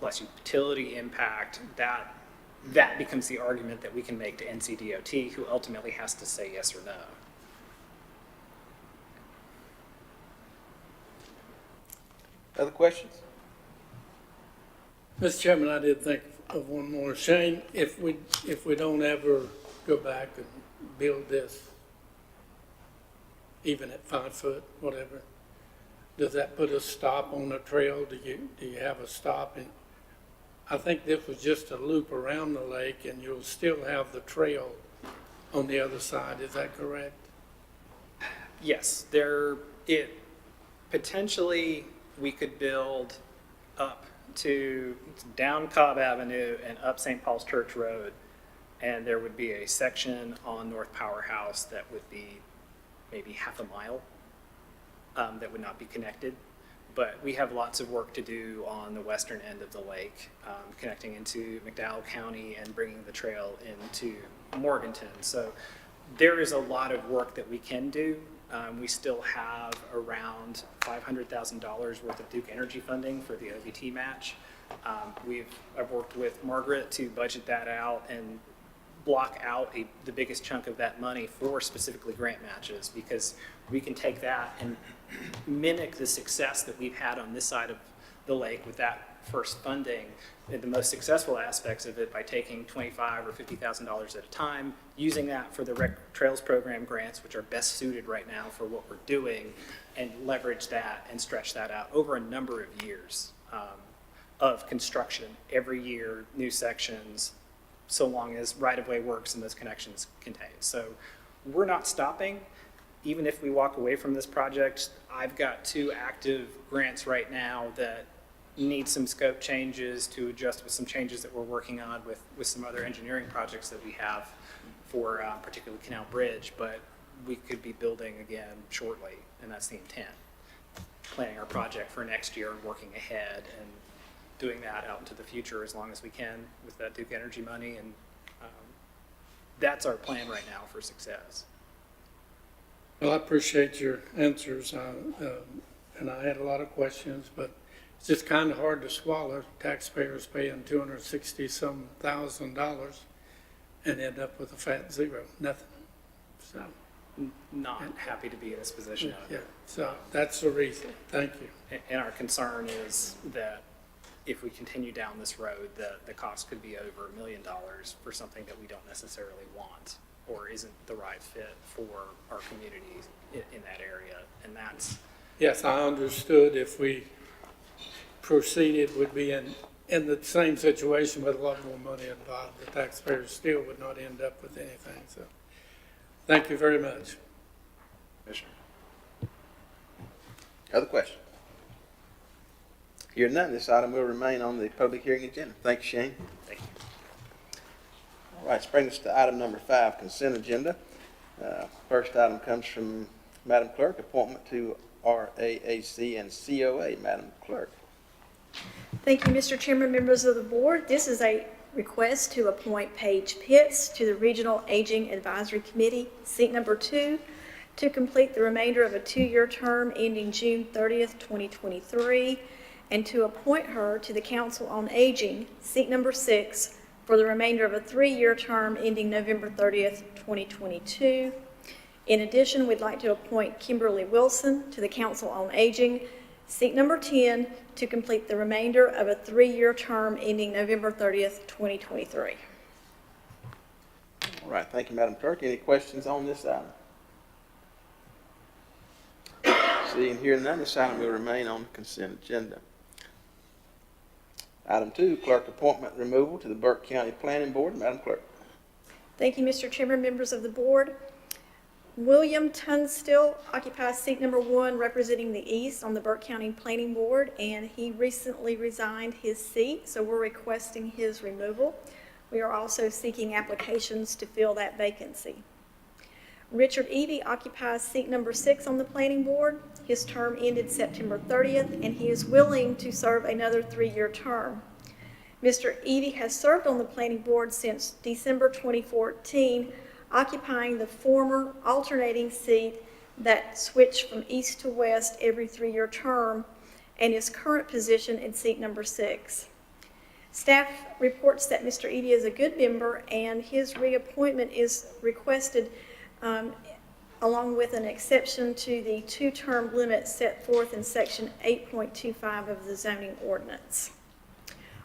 less utility impact. That becomes the argument that we can make to NCDOT, who ultimately has to say yes or no. Other questions? Mr. Chairman, I did think of one more. Shane, if we don't ever go back and build this, even at 5-foot, whatever, does that put a stop on the trail? Do you have a stop? And I think this was just a loop around the lake, and you'll still have the trail on the other side. Is that correct? Yes, potentially we could build up to down Cobb Avenue and up St. Paul's Church Road, and there would be a section on North Powerhouse that would be maybe half a mile that would not be connected. But we have lots of work to do on the western end of the lake, connecting into McDowell County and bringing the trail into Morganton. So there is a lot of work that we can do. We still have around $500,000 worth of Duke Energy funding for the OBT match. I've worked with Margaret to budget that out and block out the biggest chunk of that money for specifically grant matches, because we can take that and mimic the success that we've had on this side of the lake with that first funding, and the most successful aspects of it by taking $25,000 or $50,000 at a time, using that for the Rec Trails Program grants, which are best suited right now for what we're doing, and leverage that and stretch that out over a number of years of construction. Every year, new sections, so long as right-of-way works and those connections contain. So we're not stopping. Even if we walk away from this project, I've got 2 active grants right now that need some scope changes to adjust with some changes that we're working on with some other engineering projects that we have for particularly Canal Bridge, but we could be building again shortly, and that's the intent. Planning our project for next year and working ahead and doing that out into the future as long as we can with that Duke Energy money, and that's our plan right now for success. Well, I appreciate your answers, and I had a lot of questions, but it's just kind of hard to swallow. Taxpayers paying $260-some thousand and end up with a fat zero, nothing. So, Not happy to be in this position. yeah, so that's the reason. Thank you. And our concern is that if we continue down this road, the cost could be over $1 million for something that we don't necessarily want. or isn't the right fit for our community in that area. And that's, Yes, I understood if we proceeded, would be in the same situation with a lot more money involved. The taxpayers still would not end up with anything, so thank you very much. Commissioner. Other questions? Hearing none, this item will remain on the public hearing agenda. Thank you, Shane. thank you. All right, this brings us to item number 5, consent agenda. First item comes from Madam Clerk, appointment to RAAC and COA. Madam Clerk. Thank you, Mr. Chairman, members of the board. This is a request to appoint Paige Pitts to the Regional Aging Advisory Committee, seat number 2, to complete the remainder of a 2-year term ending June 30th, 2023, and to appoint her to the Council on Aging, seat number 6, for the remainder of a 3-year term ending November 30th, 2022. In addition, we'd like to appoint Kimberly Wilson to the Council on Aging, seat number 10, to complete the remainder of a 3-year term ending November 30th, 2023. All right, thank you, Madam Clerk. Any questions on this item? Seeing here none, this item will remain on the consent agenda. Item 2, clerk appointment removal to the Burke County Planning Board. Madam Clerk. Thank you, Mr. Chairman, members of the board. William Tunstill occupies seat number 1, representing the East on the Burke County Planning Board, and he recently resigned his seat, so we're requesting his removal. We are also seeking applications to fill that vacancy. Richard Evie occupies seat number 6 on the Planning Board. His term ended September 30th, and he is willing to serve another 3-year term. Mr. Evie has served on the Planning Board since December 2014, occupying the former alternating seat that switched from east to west every 3-year term, and his current position in seat number 6. Staff reports that Mr. Evie is a good member, and his reappointment is requested along with an exception to the 2-term limit set forth in section 8.25 of the zoning ordinance.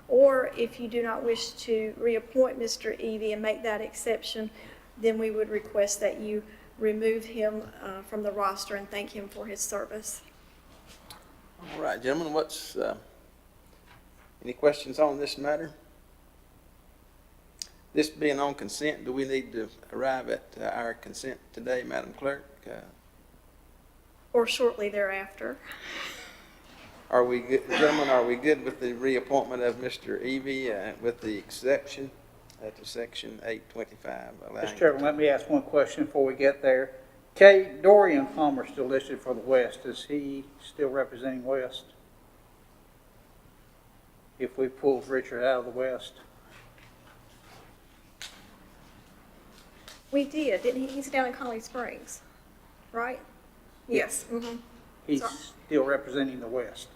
Or if you do not wish to reappoint Mr. Evie and make that exception, then we would request that you remove him from the roster and thank him for his service. All right, gentlemen, any questions on this matter? This being on consent, do we need to arrive at our consent today, Madam Clerk? Or shortly thereafter. Are we good, gentlemen, are we good with the reappointment of Mr. Evie with the exception to section 825? Mr. Chairman, let me ask one question before we get there. Dorian Palmer still listed for the West. Is he still representing West? If we pull Richard out of the West? We did, didn't he? He's down in Colony Springs, right? Yes. Mm-hmm. He's still representing the West.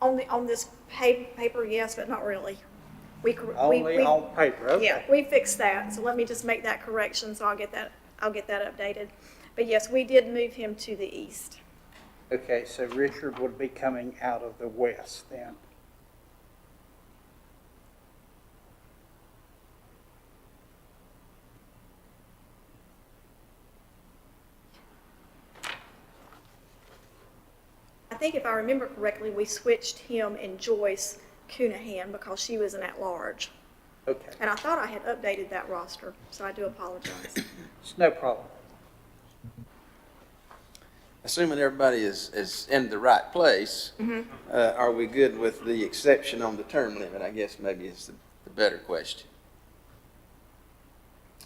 On this paper, yes, but not really. Only on paper, okay. Yeah, we fixed that, so let me just make that correction, so I'll get that updated. But yes, we did move him to the east. Okay, so Richard would be coming out of the West then. I think if I remember correctly, we switched him and Joyce Coonahan because she was an at-large. Okay, And I thought I had updated that roster, so I do apologize. it's no problem. Assuming everybody is in the right place, are we good with the exception on the term limit? I guess maybe is the better question.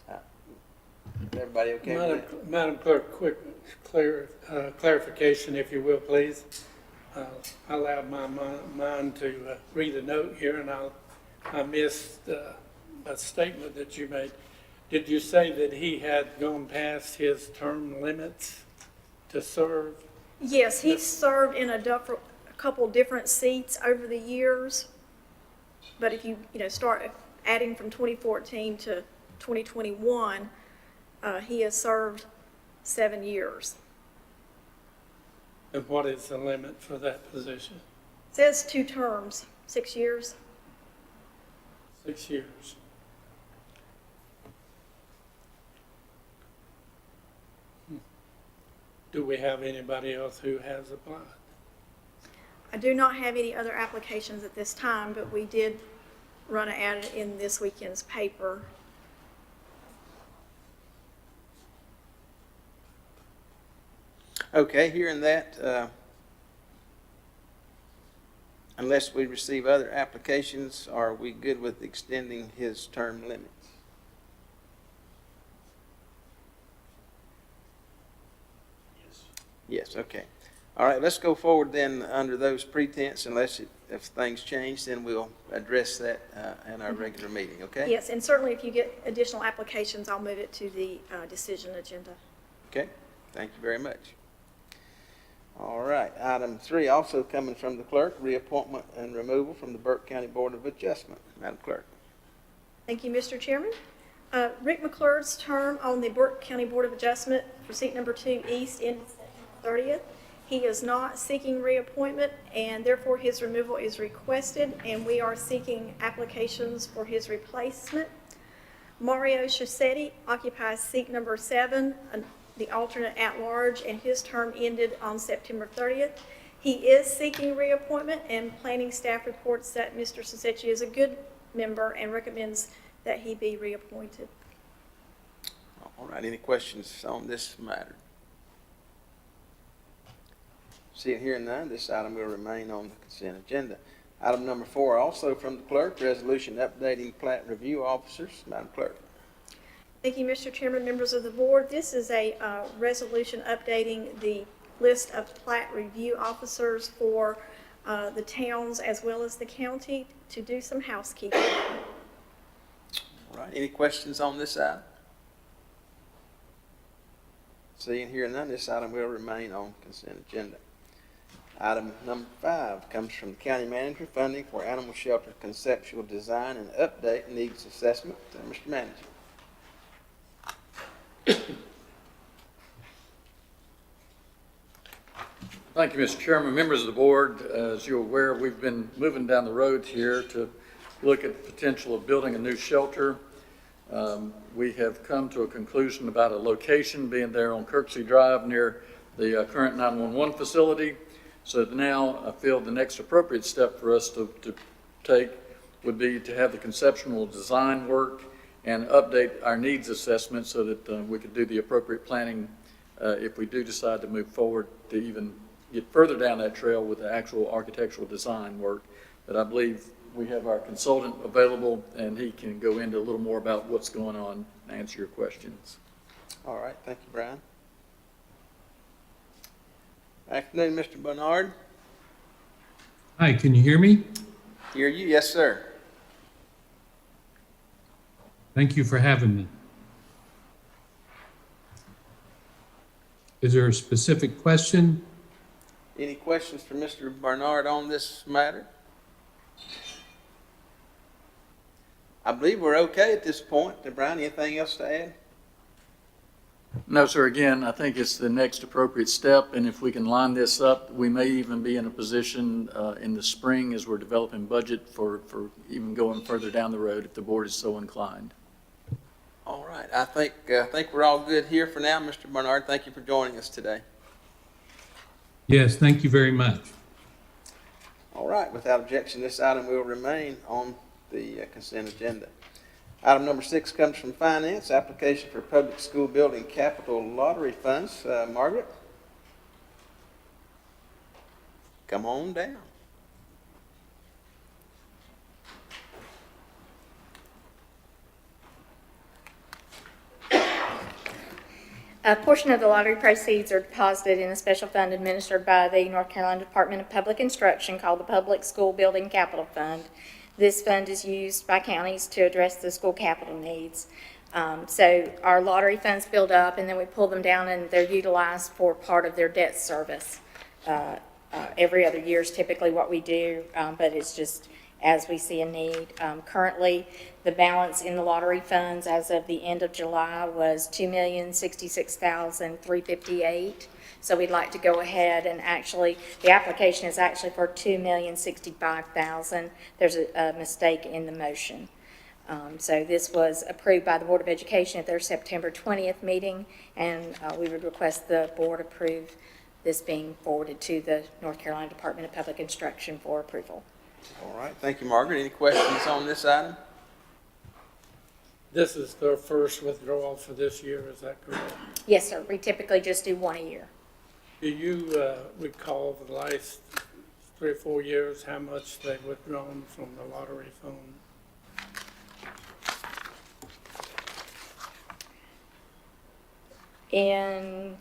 Is everybody okay with that? Madam Clerk, quick clarification, if you will, please. I allowed my mind to read a note here, and I missed a statement that you made. Did you say that he had gone past his term limits to serve? Yes, he's served in a couple different seats over the years. But if you start adding from 2014 to 2021, he has served 7 years. And what is the limit for that position? It says 2 terms, 6 years. 6 years. Do we have anybody else who has applied? I do not have any other applications at this time, but we did run an ad in this weekend's paper. Okay, hearing that, unless we receive other applications, are we good with extending his term limits? Yes, okay. All right, let's go forward then under those pretense, if things change, then we'll address that in our regular meeting, okay? Yes, and certainly if you get additional applications, I'll move it to the decision agenda. Okay, thank you very much. All right, item 3, also coming from the clerk, reappointment and removal from the Burke County Board of Adjustment. Madam Clerk. Thank you, Mr. Chairman. Rick McClure's term on the Burke County Board of Adjustment for seat number 2 East ended September 30th. He is not seeking reappointment, and therefore his removal is requested, and we are seeking applications for his replacement. Mario Chiasetti occupies seat number 7, the alternate at large, and his term ended on September 30th. He is seeking reappointment, and planning staff reports that Mr. Chiasetti is a good member and recommends that he be reappointed. All right, any questions on this matter? Seeing here none, this item will remain on the consent agenda. Item number 4, also from the clerk, resolution updating plat review officers. Madam Clerk. Thank you, Mr. Chairman, members of the board. This is a resolution updating the list of plat review officers for the towns as well as the county to do some housekeeping. All right, any questions on this item? Seeing here none, this item will remain on consent agenda. Item number 5 comes from the county manager, funding for animal shelter conceptual design and update needs assessment. Mr. Manager. Thank you, Mr. Chairman. Members of the board, as you're aware, we've been moving down the road here to look at the potential of building a new shelter. We have come to a conclusion about a location being there on Kirksey Drive near the current 911 facility. So now I feel the next appropriate step for us to take would be to have the conceptual design work and update our needs assessment so that we could do the appropriate planning if we do decide to move forward to even get further down that trail with the actual architectural design work. But I believe we have our consultant available, and he can go into a little more about what's going on and answer your questions. All right, thank you, Brian. Afternoon, Mr. Bernard. Hi, can you hear me? Hear you? Yes, sir. Thank you for having me. Is there a specific question? Any questions for Mr. Bernard on this matter? I believe we're okay at this point. Brian, anything else to add? No, sir. Again, I think it's the next appropriate step, and if we can line this up, we may even be in a position in the spring as we're developing budget for even going further down the road if the board is so inclined. All right. I think we're all good here for now, Mr. Bernard. Thank you for joining us today. Yes, thank you very much. All right. Without objection, this item will remain on the consent agenda. Item number 6 comes from Finance, application for public school building capital lottery funds. Margaret? Come on down. A portion of the lottery proceeds are deposited in a special fund administered by the North Carolina Department of Public Instruction called the Public School Building Capital Fund. This fund is used by counties to address the school capital needs. So our lottery funds build up, and then we pull them down, and they're utilized for part of their debt service. Every other year is typically what we do, but it's just as we see a need. Currently, the balance in the lottery funds as of the end of July was $2,066,358. So we'd like to go ahead and actually, the application is actually for $2,065,000. There's a mistake in the motion. So this was approved by the Board of Education at their September 20th meeting, and we would request the board approve this being forwarded to the North Carolina Department of Public Instruction for approval. All right, thank you, Margaret. Any questions on this item? This is their first withdrawal for this year, is that correct? Yes, sir. We typically just do one a year. Do you recall for the last 3 or 4 years how much they've withdrawn from the lottery fund? In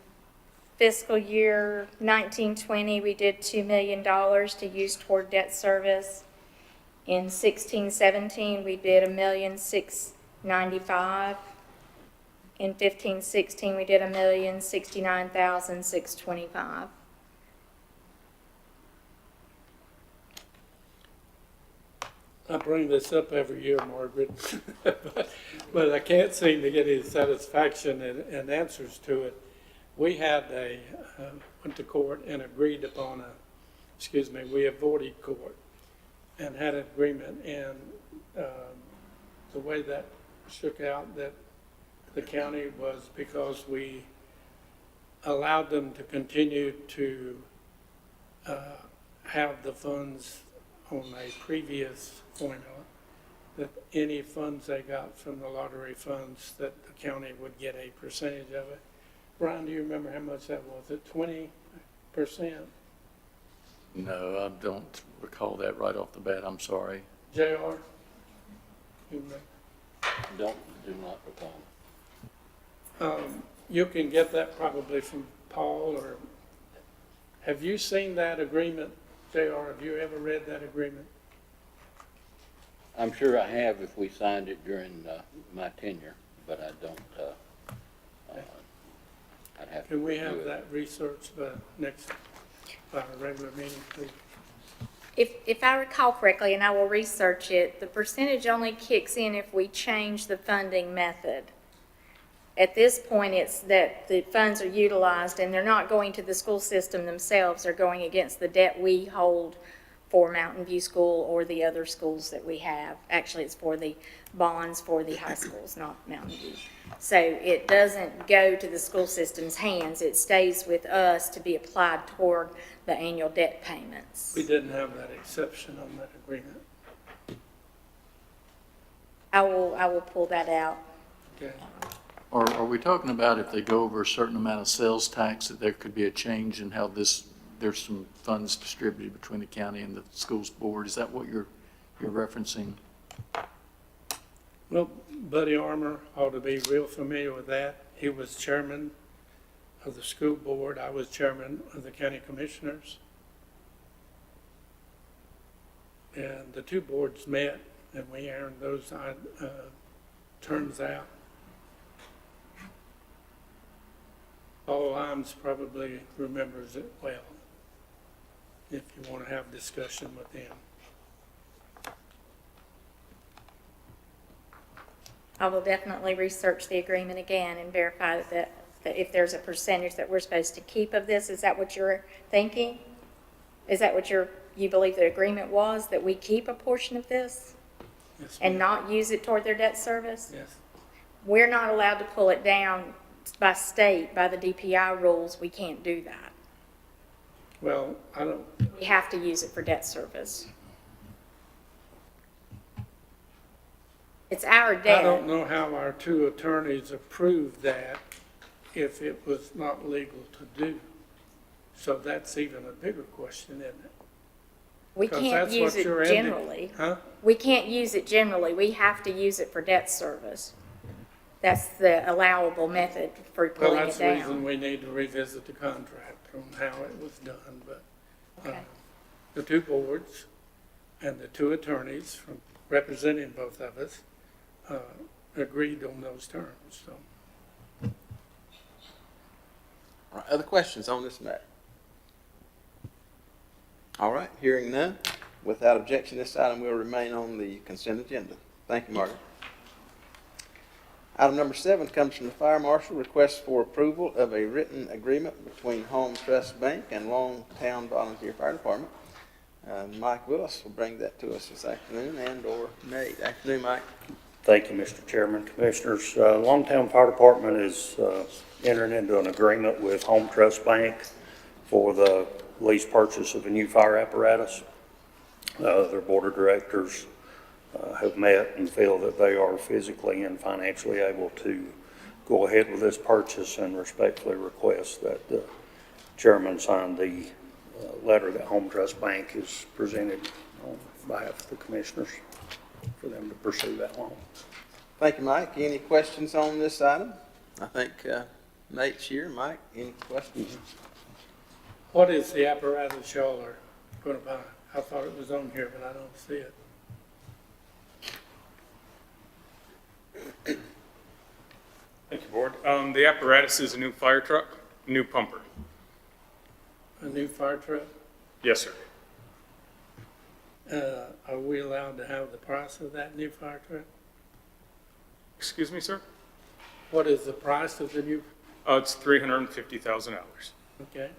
fiscal year 1920, we did $2 million to use toward debt service. In 16-17, we did $1,695,000. In 15-16, we did $1,069,625. I bring this up every year, Margaret, but I can't seem to get any satisfaction and answers to it. We had went to court and agreed upon we avoided court and had an agreement, and the way that shook out that the county was because we allowed them to continue to have the funds on a previous formula, that any funds they got from the lottery funds, that the county would get a percentage of it. Brian, do you remember how much that was? At 20%? No, I don't recall that right off the bat. I'm sorry. JR? You Do not recall. You can get that probably from Paul, or have you seen that agreement, JR? Have you ever read that agreement? I'm sure I have if we signed it during my tenure, but I don't, I'd have to Can we do have it. that researched by our regular meeting, please? If I recall correctly, and I will research it, the percentage only kicks in if we change the funding method. At this point, it's that the funds are utilized and they're not going to the school system themselves, they're going against the debt we hold for Mountain View School or the other schools that we have. Actually, it's for the bonds for the high schools, not Mountain View. So it doesn't go to the school system's hands, it stays with us to be applied toward the annual debt payments. We didn't have that exception on that agreement. I will pull that out. Okay. Are we talking about if they go over a certain amount of sales tax, that there could be a change in how there's some funds distributed between the county and the schools board? Is that what you're referencing? Well, Buddy Armour ought to be real familiar with that. He was chairman of the school board. I was chairman of the county commissioners. And the two boards met, and we earned those terms out. Paul Limes probably remembers it well, if you want to have discussion with him. I will definitely research the agreement again and verify that if there's a percentage that we're supposed to keep of this. Is that what you're thinking? Is that what you believe the agreement was, that we keep a portion of this Yes, and ma'am. not use it toward their debt service? Yes. We're not allowed to pull it down by state, by the DPI rules. We can't do that. Well, I don't, We have to use it for debt service. It's our debt. I don't know how our two attorneys approved that if it was not legal to do. So that's even a bigger question, isn't it? We 'Cause can't that's use what it you're ending- generally. Huh? We can't use it generally. We have to use it for debt service. That's the allowable method for Well, pulling it that's the reason down. we need to revisit the contract on how it was done, but Okay. the two boards and the two attorneys from representing both of us agreed on those terms, so. All right, other questions on this matter? All right, hearing none, without objection, this item will remain on the consent agenda. Thank you, Margaret. Item number 7 comes from the Fire Marshal, request for approval of a written agreement between Home Trust Bank and Longtown Volunteer Fire Department. Mike Willis will bring that to us this afternoon, and/or Nate. Afternoon, Mike. Thank you, Mr. Chairman, Commissioners. Longtown Fire Department is entering into an agreement with Home Trust Bank for the lease purchase of a new fire apparatus. Their board of directors have met and feel that they are physically and financially able to go ahead with this purchase, and respectfully request that the chairman sign the letter that Home Trust Bank has presented on behalf of the commissioners for them to pursue that loan. Thank you, Mike. Any questions on this item? I think Nate's here. Mike, any questions? What is the apparatus y'all are going to buy? I thought it was on here, but I don't see it. Thank you, Board. The apparatus is a new fire truck, new pumper. A new fire truck? Yes, sir. Are we allowed to have the price of that new fire truck? Excuse me, sir? What is the price of the new? It's $350,000. Okay.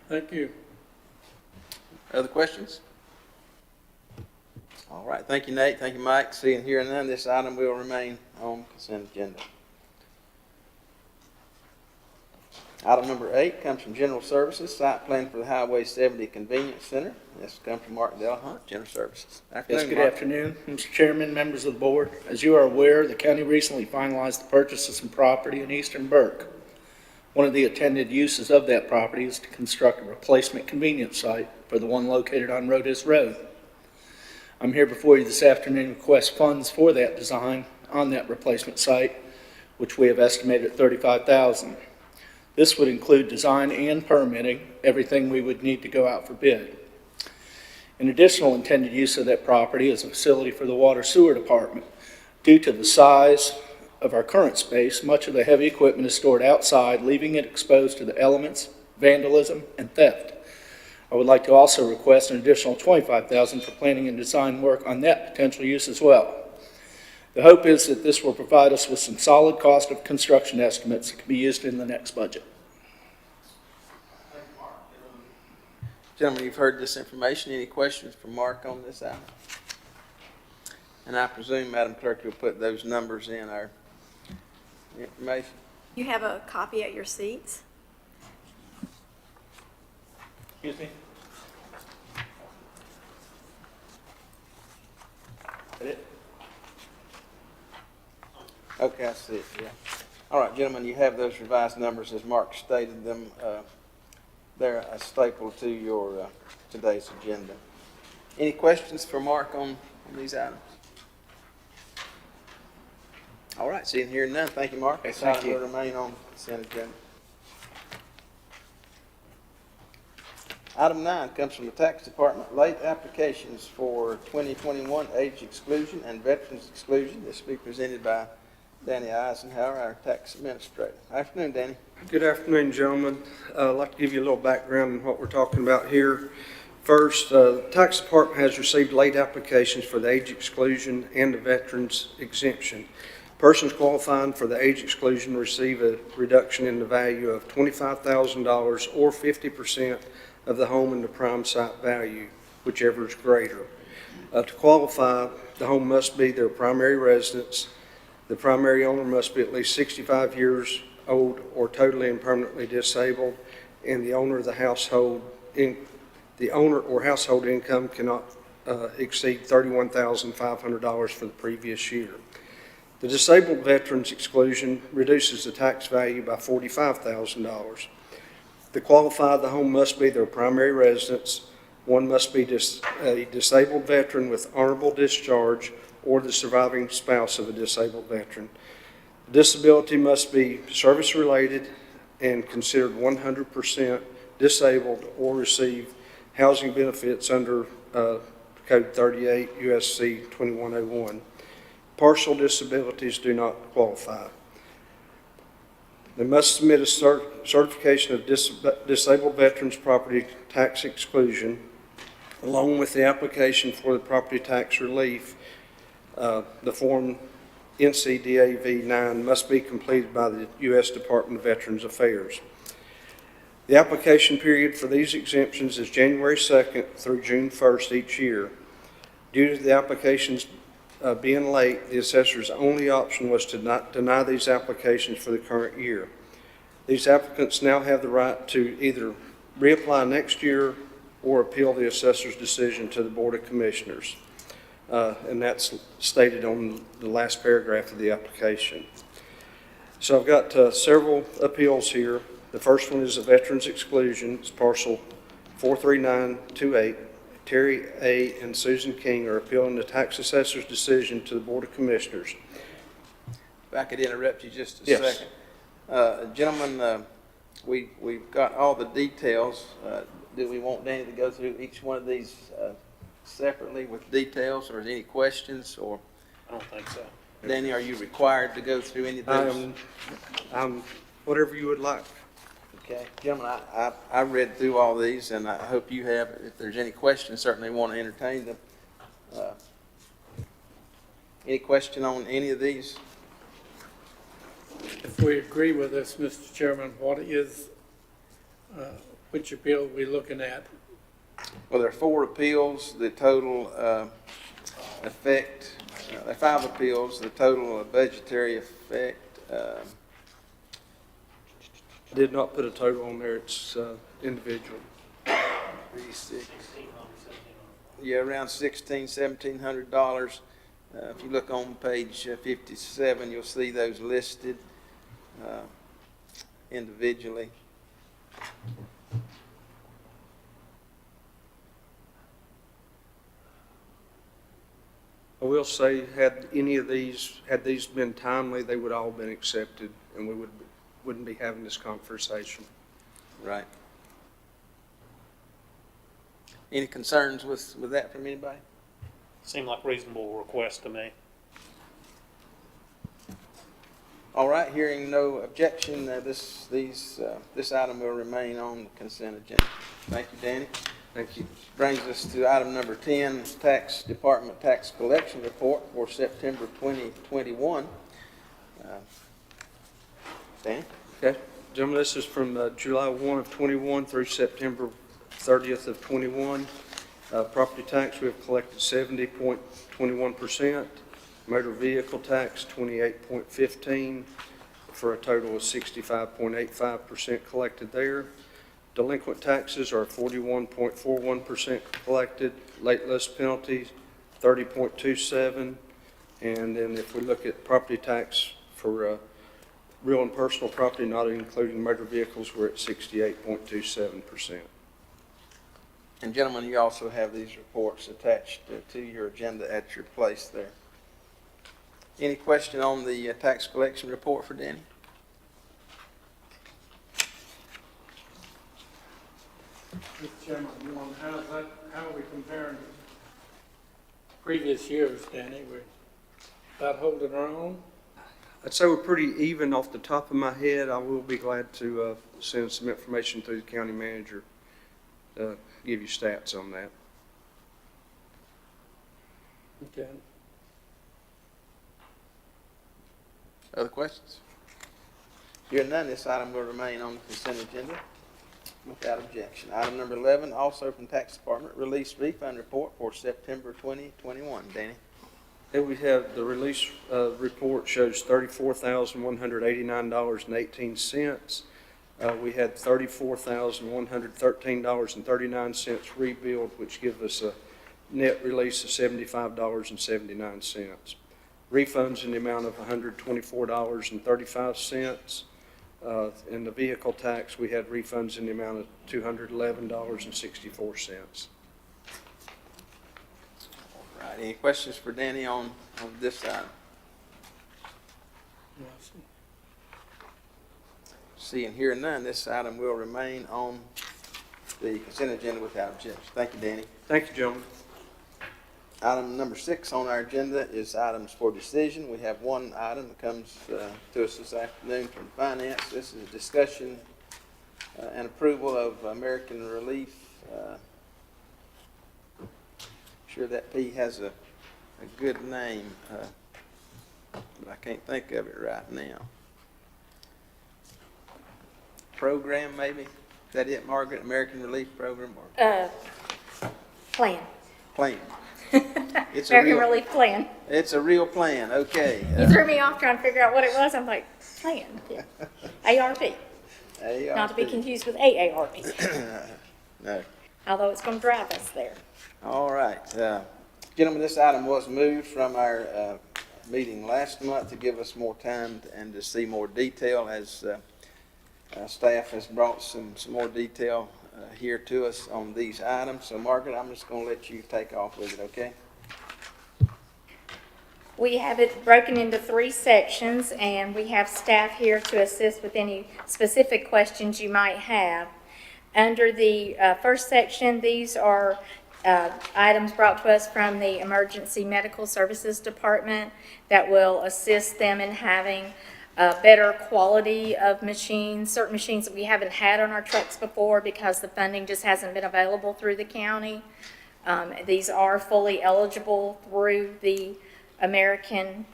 Thank you. Other questions? All right, thank you, Nate. Thank you, Mike. Seeing, hearing none, this item will remain on consent agenda. Item number 8 comes from General Services, site plan for the Highway 70 Convenience Center. This comes from Mark Delahunt, General Services. Yes, good afternoon, Mr. Chairman, members of the board. As you are aware, the county recently finalized the purchase of some property in Eastern Burke. One of the intended uses of that property is to construct a replacement convenience site for the one located on Rhodus Road. I'm here before you this afternoon to request funds for that design on that replacement site, which we have estimated at $35,000. This would include design and permitting, everything we would need to go out for bid. An additional intended use of that property is a facility for the water sewer department. Due to the size of our current space, much of the heavy equipment is stored outside, leaving it exposed to the elements, vandalism, and theft. I would like to also request an additional $25,000 for planning and design work on that potential use as well. The hope is that this will provide us with some solid cost of construction estimates that can be used in the next budget. Gentlemen, you've heard this information. Any questions for Mark on this item? And I presume, Madam Clerk, you'll put those numbers in our information. You have a copy at your seats. Excuse me? Is it? Okay, I see it, yeah. All right, gentlemen, you have those revised numbers as Mark stated them. They're a staple to your today's agenda. Any questions for Mark on these items? All right, seeing here none. Thank you, Mark. This item will remain on consent agenda. Item 9 comes from the Tax Department, late applications for 2021 age exclusion and veterans exclusion. This will be presented by Danny Eisenhower, our tax administrator. Afternoon, Danny. Good afternoon, gentlemen. I'd like to give you a little background on what we're talking about here. First, the Tax Department has received late applications for the age exclusion and the veterans exemption. Persons qualifying for the age exclusion receive a reduction in the value of $25,000 or 50% of the home and the prime site value, whichever is greater. To qualify, the home must be their primary residence. The primary owner must be at least 65 years old or totally and permanently disabled, and the owner of the household, the owner or household income cannot exceed $31,500 for the previous year. The disabled veterans exclusion reduces the tax value by $45,000. To qualify, the home must be their primary residence. One must be a disabled veteran with honorable discharge or the surviving spouse of a disabled veteran. Disability must be service-related and considered 100% disabled or receive housing benefits under Code 38 U.S.C. 2101. Partial disabilities do not qualify. They must submit a certification of disabled veterans property tax exclusion along with the application for the property tax relief. The form NCDAV 9 must be completed by the U.S. Department of Veterans Affairs. The application period for these exemptions is January 2nd through June 1st each year. Due to the applications being late, the assessor's only option was to not deny these applications for the current year. These applicants now have the right to either reapply next year or appeal the assessor's decision to the Board of Commissioners. And that's stated on the last paragraph of the application. So I've got several appeals here. The first one is a veteran's exclusion. It's parcel 43928. Terry A. and Susan King are appealing the tax assessor's decision to the Board of Commissioners. If I could interrupt you just a Yes. second. Gentlemen, we've got all the details. Do we want Danny to go through each one of these separately with details, or is there any questions? Or I don't think so. Danny, are you required to go through any of those? I'm whatever you would like. Okay, gentlemen, I read through all these, and I hope you have. If there's any questions, certainly want to entertain them. Any question on any of these? If we agree with this, Mr. Chairman, what is, which appeal are we looking at? Well, there are 4 appeals. The total effect, there are 5 appeals. The total budgetary effect. I did not put a total on there. It's individual. 36. Yeah, around $1,700. If you look on page 57, you'll see those listed individually. I will say, had these been timely, they would all been accepted, and we wouldn't be having this conversation. Right. Any concerns with that from anybody? Seemed like reasonable request to me. All right, hearing no objection, this item will remain on the consent agenda. Thank you, Danny. Thank you. Brings us to item number 10, Tax Department Tax Collection Report for September 2021. Danny? Okay. Gentlemen, this is from July 1 of 21 through September 30th of 21. Property tax, we have collected 70.21%. Motor vehicle tax, 28.15%, for a total of 65.85% collected there. Delinquent taxes are 41.41% collected. Late list penalties, 30.27%. And then if we look at property tax for real and personal property, not including motor vehicles, we're at 68.27%. And gentlemen, you also have these reports attached to your agenda at your place there. Any question on the tax collection report for Danny? Mr. Chairman, how are we comparing previous years, Danny? We're about holding our own? I'd say we're pretty even off the top of my head. I will be glad to send some information through the county manager, give you stats on that. Okay. Other questions? Hearing none, this item will remain on the consent agenda without objection. Item number 11, also from Tax Department, Release Refund Report for September 2021. Danny? Here we have the release report shows $34,189.18. We had $34,113.39 rebuild, which gives us a net release of $75.79. Refunds in the amount of $124.35. In the vehicle tax, we had refunds in the amount of $211.64. All right, any questions for Danny on this item? Seeing and hearing none, this item will remain on the consent agenda without objection. Thank you, Danny. Thank you, gentlemen. Item number 6 on our agenda is items for decision. We have one item that comes to us this afternoon from Finance. This is a discussion and approval of American Relief. Sure that P has a good name, but I can't think of it right now. Program, maybe? Is that it, Margaret? American Relief Program? Or Plan. Plan. It's a American real, Relief Plan. it's a real plan, okay. You threw me off trying to figure out what it was. I'm like, plan, yeah. ARP, not to be ARP. confused with AARP, No. although it's going to drive us there. All right. Gentlemen, this item was moved from our meeting last month to give us more time and to see more detail as staff has brought some more detail here to us on these items. So Margaret, I'm just going to let you take off with it, okay? We have it broken into 3 sections, and we have staff here to assist with any specific questions you might have. Under the first section, these are items brought to us from the Emergency Medical Services Department that will assist them in having better quality of machines, certain machines that we haven't had on our trucks before because the funding just hasn't been available through the county. These are fully eligible through the American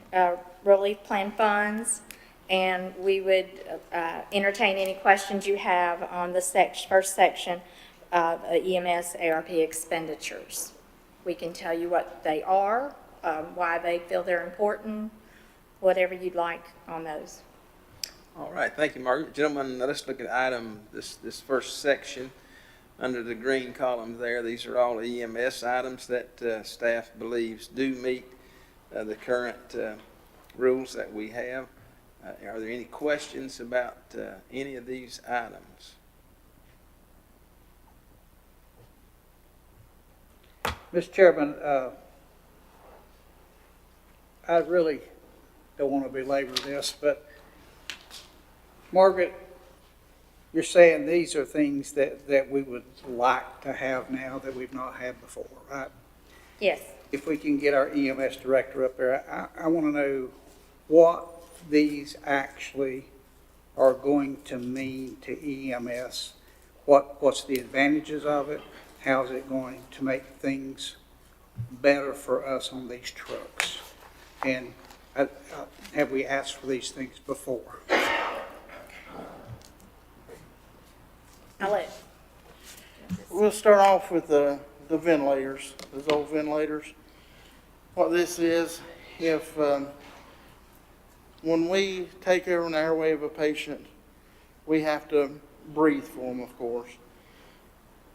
Relief Plan funds, and we would entertain any questions you have on the first section of EMS ARP expenditures. We can tell you what they are, why they feel they're important, whatever you'd like on those. All right, thank you, Margaret. Gentlemen, let's look at this first section. Under the green columns there, these are all EMS items that staff believes do meet the current rules that we have. Are there any questions about any of these items? Mr. Chairman, I really don't want to belabor this, but Margaret, you're saying these are things that we would like to have now that we've not had before, right? Yes. If we can get our EMS director up there, I want to know what these actually are going to mean to EMS. What's the advantages of it? How's it going to make things better for us on these trucks? And have we asked for these things before? I'll let. We'll start off with the ventilators, those old ventilators. What this is, if when we take over an airway of a patient, we have to breathe for them, of course.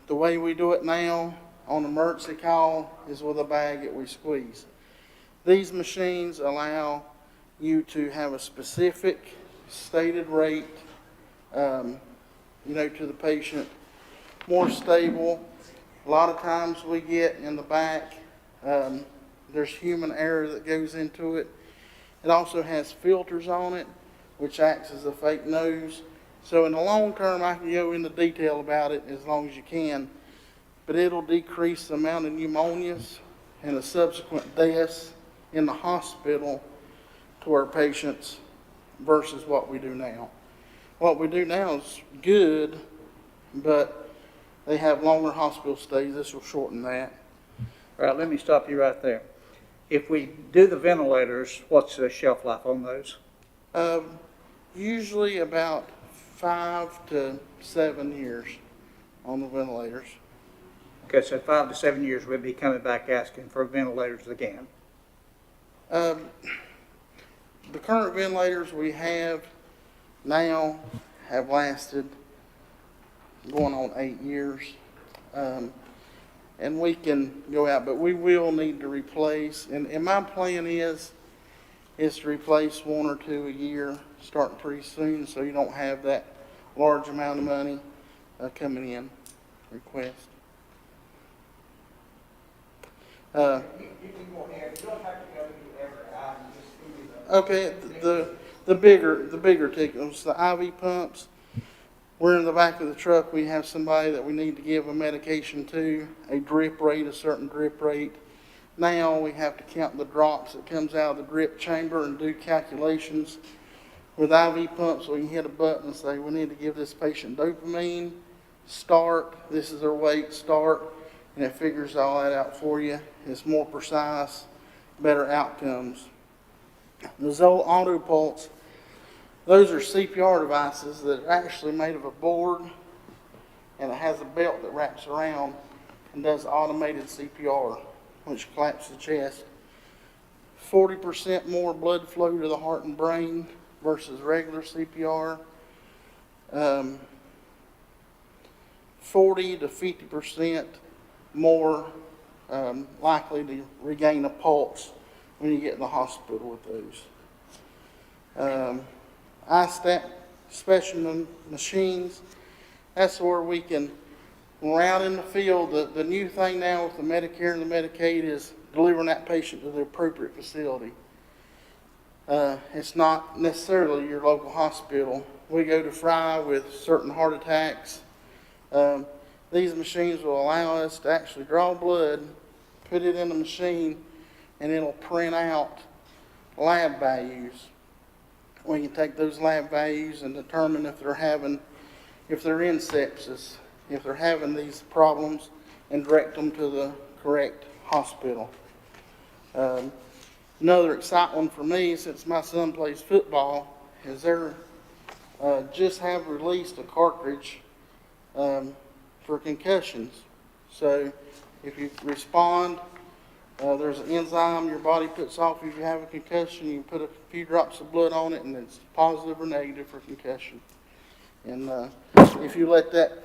The way we do it now on emergency call is with a bag that we squeeze. These machines allow you to have a specific stated rate, to the patient, more stable. A lot of times we get in the back, there's human error that goes into it. It also has filters on it, which acts as a fake nose. So in the long term, I can go into detail about it as long as you can, but it'll decrease the amount of pneumonias and the subsequent deaths in the hospital to our patients versus what we do now. What we do now is good, but they have longer hospital stays. This will shorten that. All right, let me stop you right there. If we do the ventilators, what's the shelf life on those? Usually about 5 to 7 years on the ventilators. Okay, so 5 to 7 years, we'll be coming back asking for ventilators again. The current ventilators we have now have lasted going on 8 years. And we can go out, but we will need to replace, and my plan is to replace 1 or 2 a year, starting pretty soon, so you don't have that large amount of money coming in, request. Okay, the bigger tickets, the IV pumps. We're in the back of the truck. We have somebody that we need to give a medication to, a drip rate, a certain drip rate. Now we have to count the drops that comes out of the drip chamber and do calculations. With IV pumps, we can hit a button and say, we need to give this patient dopamine, start, this is their weight, start, and it figures all that out for you. It's more precise, better outcomes. Those old auto pulse, those are CPR devices that are actually made of a board, and it has a belt that wraps around and does automated CPR. which collapses the chest. 40% more blood flow to the heart and brain versus regular CPR. 40 to 50% more likely to regain a pulse when you get in the hospital with those. ISTAT specimen machines, that's where we can, when we're out in the field, the new thing now with the Medicare and the Medicaid is delivering that patient to the appropriate facility. It's not necessarily your local hospital. We go to Fry with certain heart attacks. These machines will allow us to actually draw blood, put it in the machine, and it'll print out lab values. We can take those lab values and determine if they're in sepsis, if they're having these problems, and direct them to the correct hospital. Another exciting one for me, since my son plays football, is they're just have released a cartridge for concussions. So if you respond, there's an enzyme your body puts off if you have a concussion. You can put a few drops of blood on it, and it's positive or negative for concussion. And if you let that,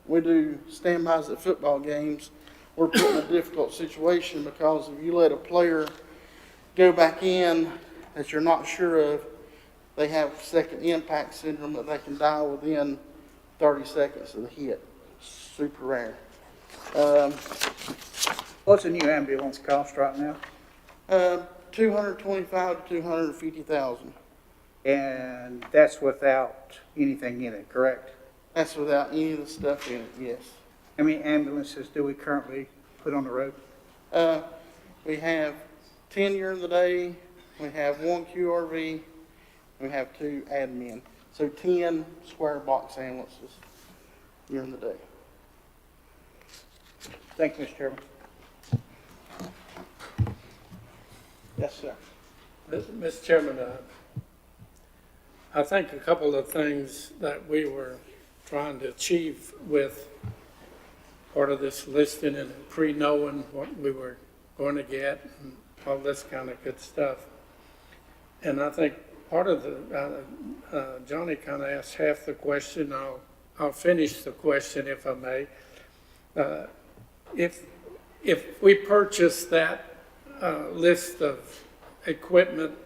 we do standbys at football games, we're put in a difficult situation, because if you let a player go back in that you're not sure of, they have second impact syndrome that they can die within 30 seconds of the hit. Super rare. What's a new ambulance cost right now? $225,000 to $250,000. And that's without anything in it, correct? That's without any of the stuff in it, yes. How many ambulances do we currently put on the road? We have 10 during the day, we have 1 QRV, we have 2 admin. So 10 square box ambulances during the day. Thank you, Mr. Chairman. Yes, sir. Mr. Chairman, I think a couple of things that we were trying to achieve with part of this listing and pre-knowing what we were going to get and all this kind of good stuff. And I think part of the, Johnny kind of asked half the question. I'll finish the question if I may. If we purchase that list of equipment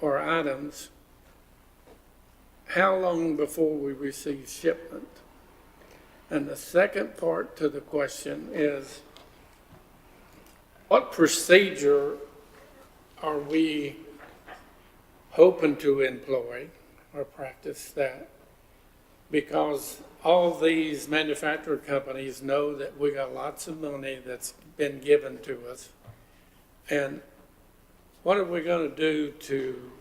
or items, how long before we receive shipment? And the second part to the question is, what procedure are we hoping to employ or practice that? Because all these manufacturer companies know that we got lots of money that's been given to us. And what are we going to do to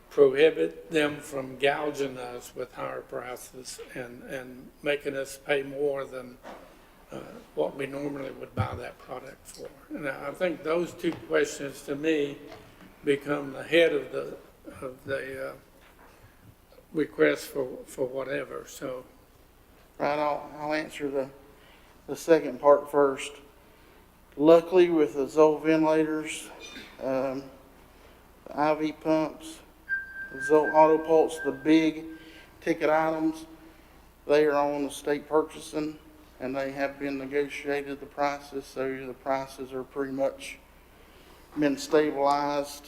prohibit them from gouging us with higher prices and making us pay more than what we normally would buy that product for? And I think those two questions to me become the head of the request for whatever. So, right, I'll answer the second part first. Luckily, with the Zoll ventilators, the IV pumps, the Zoll auto pulse, the big ticket items, they are on the state purchasing, and they have been negotiated, the prices, so the prices are pretty much been stabilized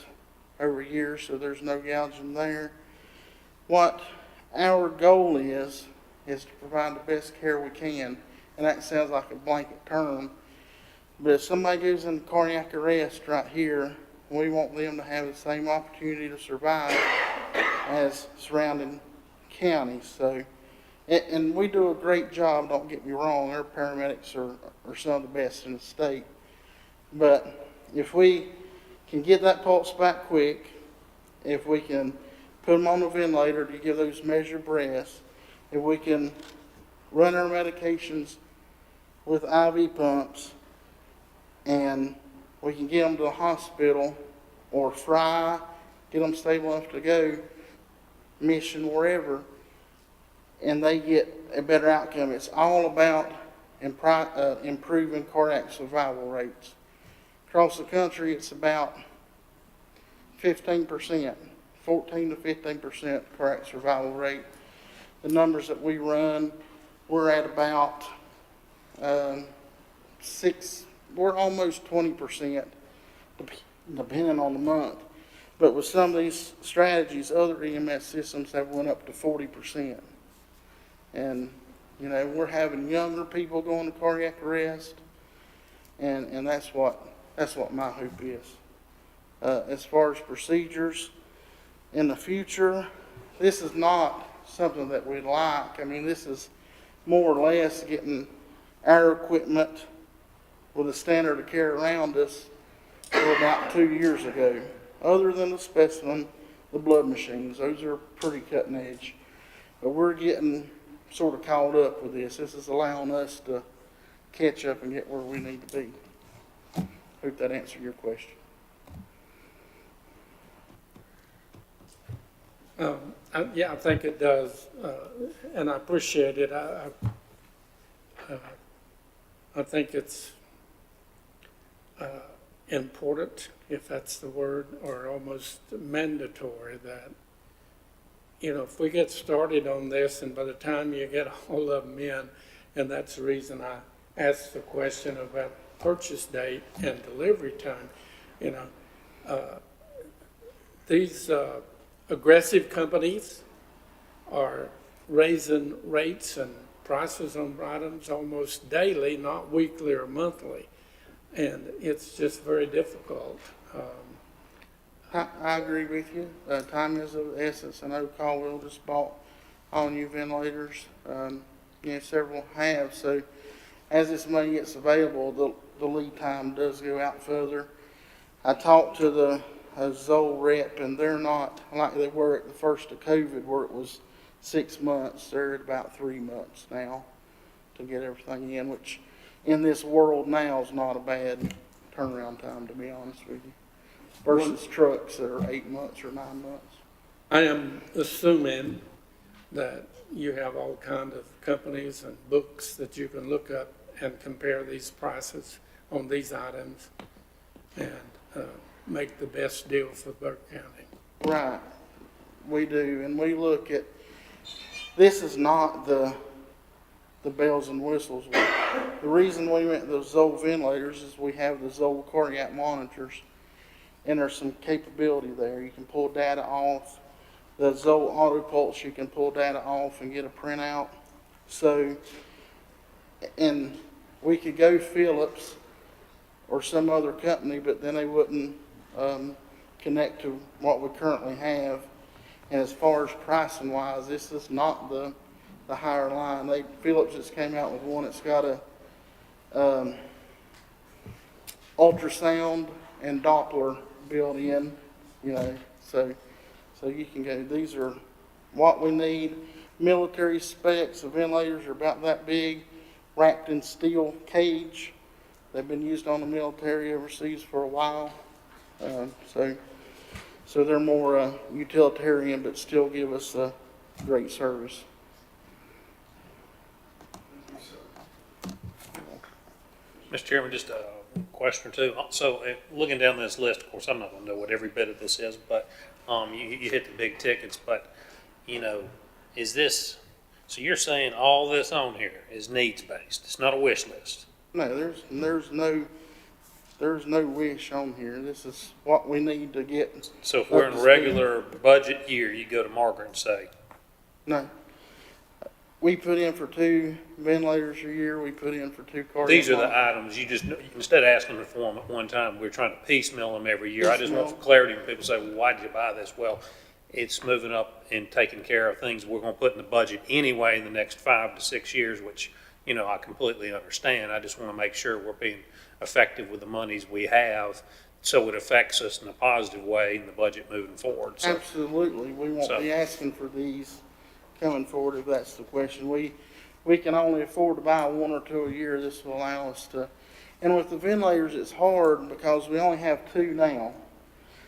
over years, so there's no gouging there. What our goal is to provide the best care we can, and that sounds like a blanket term, but if somebody goes into cardiac arrest right here, we want them to have the same opportunity to survive as surrounding counties. So, and we do a great job, don't get me wrong, our paramedics are some of the best in the state. But if we can get that pulse back quick, if we can put them on a ventilator to give those measured breaths, if we can run our medications with IV pumps, and we can get them to the hospital or Fry, get them stable enough to go, Mission, wherever, and they get a better outcome. It's all about improving cardiac survival rates. Across the country, it's about 15%, 14 to 15% cardiac survival rate. The numbers that we run, we're at about we're almost 20%, depending on the month. But with some of these strategies, other EMS systems have went up to 40%. And, you know, we're having younger people going to cardiac arrest, and that's what my hope is. As far as procedures in the future, this is not something that we'd like. I mean, this is more or less getting our equipment with the standard of care around us for about 2 years ago. Other than the specimen, the blood machines, those are pretty cutting edge. But we're getting sort of caught up with this. This is allowing us to catch up and get where we need to be. Hope that answered your question. Yeah, I think it does, and I appreciate it. I think it's important, if that's the word, or almost mandatory that, you know, if we get started on this and by the time you get all of them in, and that's the reason I asked the question about purchase date and delivery time, you know, these aggressive companies are raising rates and prices on items almost daily, not weekly or monthly. And it's just very difficult. I agree with you. Time is of the essence. I know Caldwell just bought all new ventilators. You know, several have. So as this money gets available, the lead time does go out further. I talked to the Zoll rep, and they're not like they were at the first of COVID, where it was 6 months. They're at about 3 months now to get everything in, which in this world now is not a bad turnaround time, to be honest with you, versus trucks that are 8 months or 9 months. I am assuming that you have all kinds of companies and books that you can look up and compare these prices on these items and make the best deal for Burke County. Right, we do, and we look at, this is not the bells and whistles. The reason we went to those Zoll ventilators is we have the Zoll cardiac monitors, and there's some capability there. You can pull data off. The Zoll auto pulse, you can pull data off and get a printout. So, and we could go Philips or some other company, but then they wouldn't connect to what we currently have. And as far as pricing wise, this is not the higher line. Philips just came out with one that's got a ultrasound and Doppler built in, you know, so you can go, these are what we need. Military specs, the ventilators are about that big, wrapped in steel cage. They've been used on the military overseas for a while. So they're more utilitarian, but still give us a great service. Mr. Chairman, just a question or two. So looking down this list, of course, I'm not going to know what every bit of this is, but you hit the big tickets. But, you know, is this, so you're saying all this on here is needs-based? It's not a wish list? No, there's no wish on here. This is what we need to get. So if we're in a regular budget year, you go to Margaret and say? No. We put in for 2 ventilators a year. We put in for 2 cardiac. These are the items you just, instead of asking for them at one time, we're trying to piecemeal them every year. I just want for clarity when people say, well, why did you buy this? Well, it's moving up and taking care of things we're going to put in the budget anyway in the next 5 to 6 years, which, you know, I completely understand. I just want to make sure we're being effective with the monies we have so it affects us in a positive way in the budget moving forward. So, absolutely. We won't be asking for these coming forward if that's the question. We can only afford to buy 1 or 2 a year. This will allow us to. And with the ventilators, it's hard because we only have 2 now.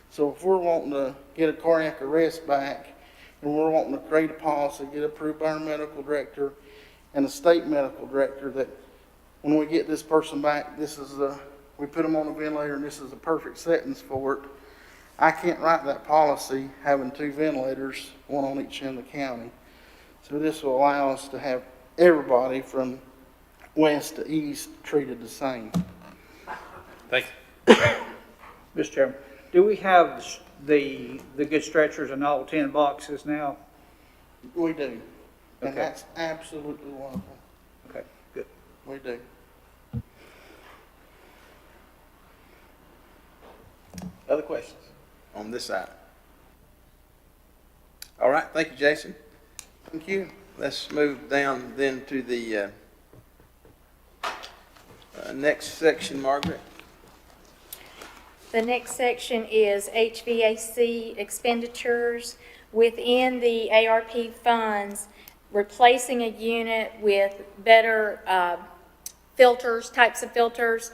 So if we're wanting to get a cardiac arrest back and we're wanting to create a policy, get approved by our medical director and a state medical director that when we get this person back, we put them on a ventilator and this is the perfect settings for it. I can't write that policy having 2 ventilators, one on each end of the county. So this will allow us to have everybody from west to east treated the same. Thank you. Mr. Chairman, do we have the good stretchers in all 10 boxes now? We do. And Okay. that's absolutely wonderful. Okay, good. We do. Other questions on this item? All right, thank you, Jason. Thank you. Let's move down then to the next section, Margaret. The next section is HVAC expenditures. Within the ARP funds, replacing a unit with better filters, types of filters.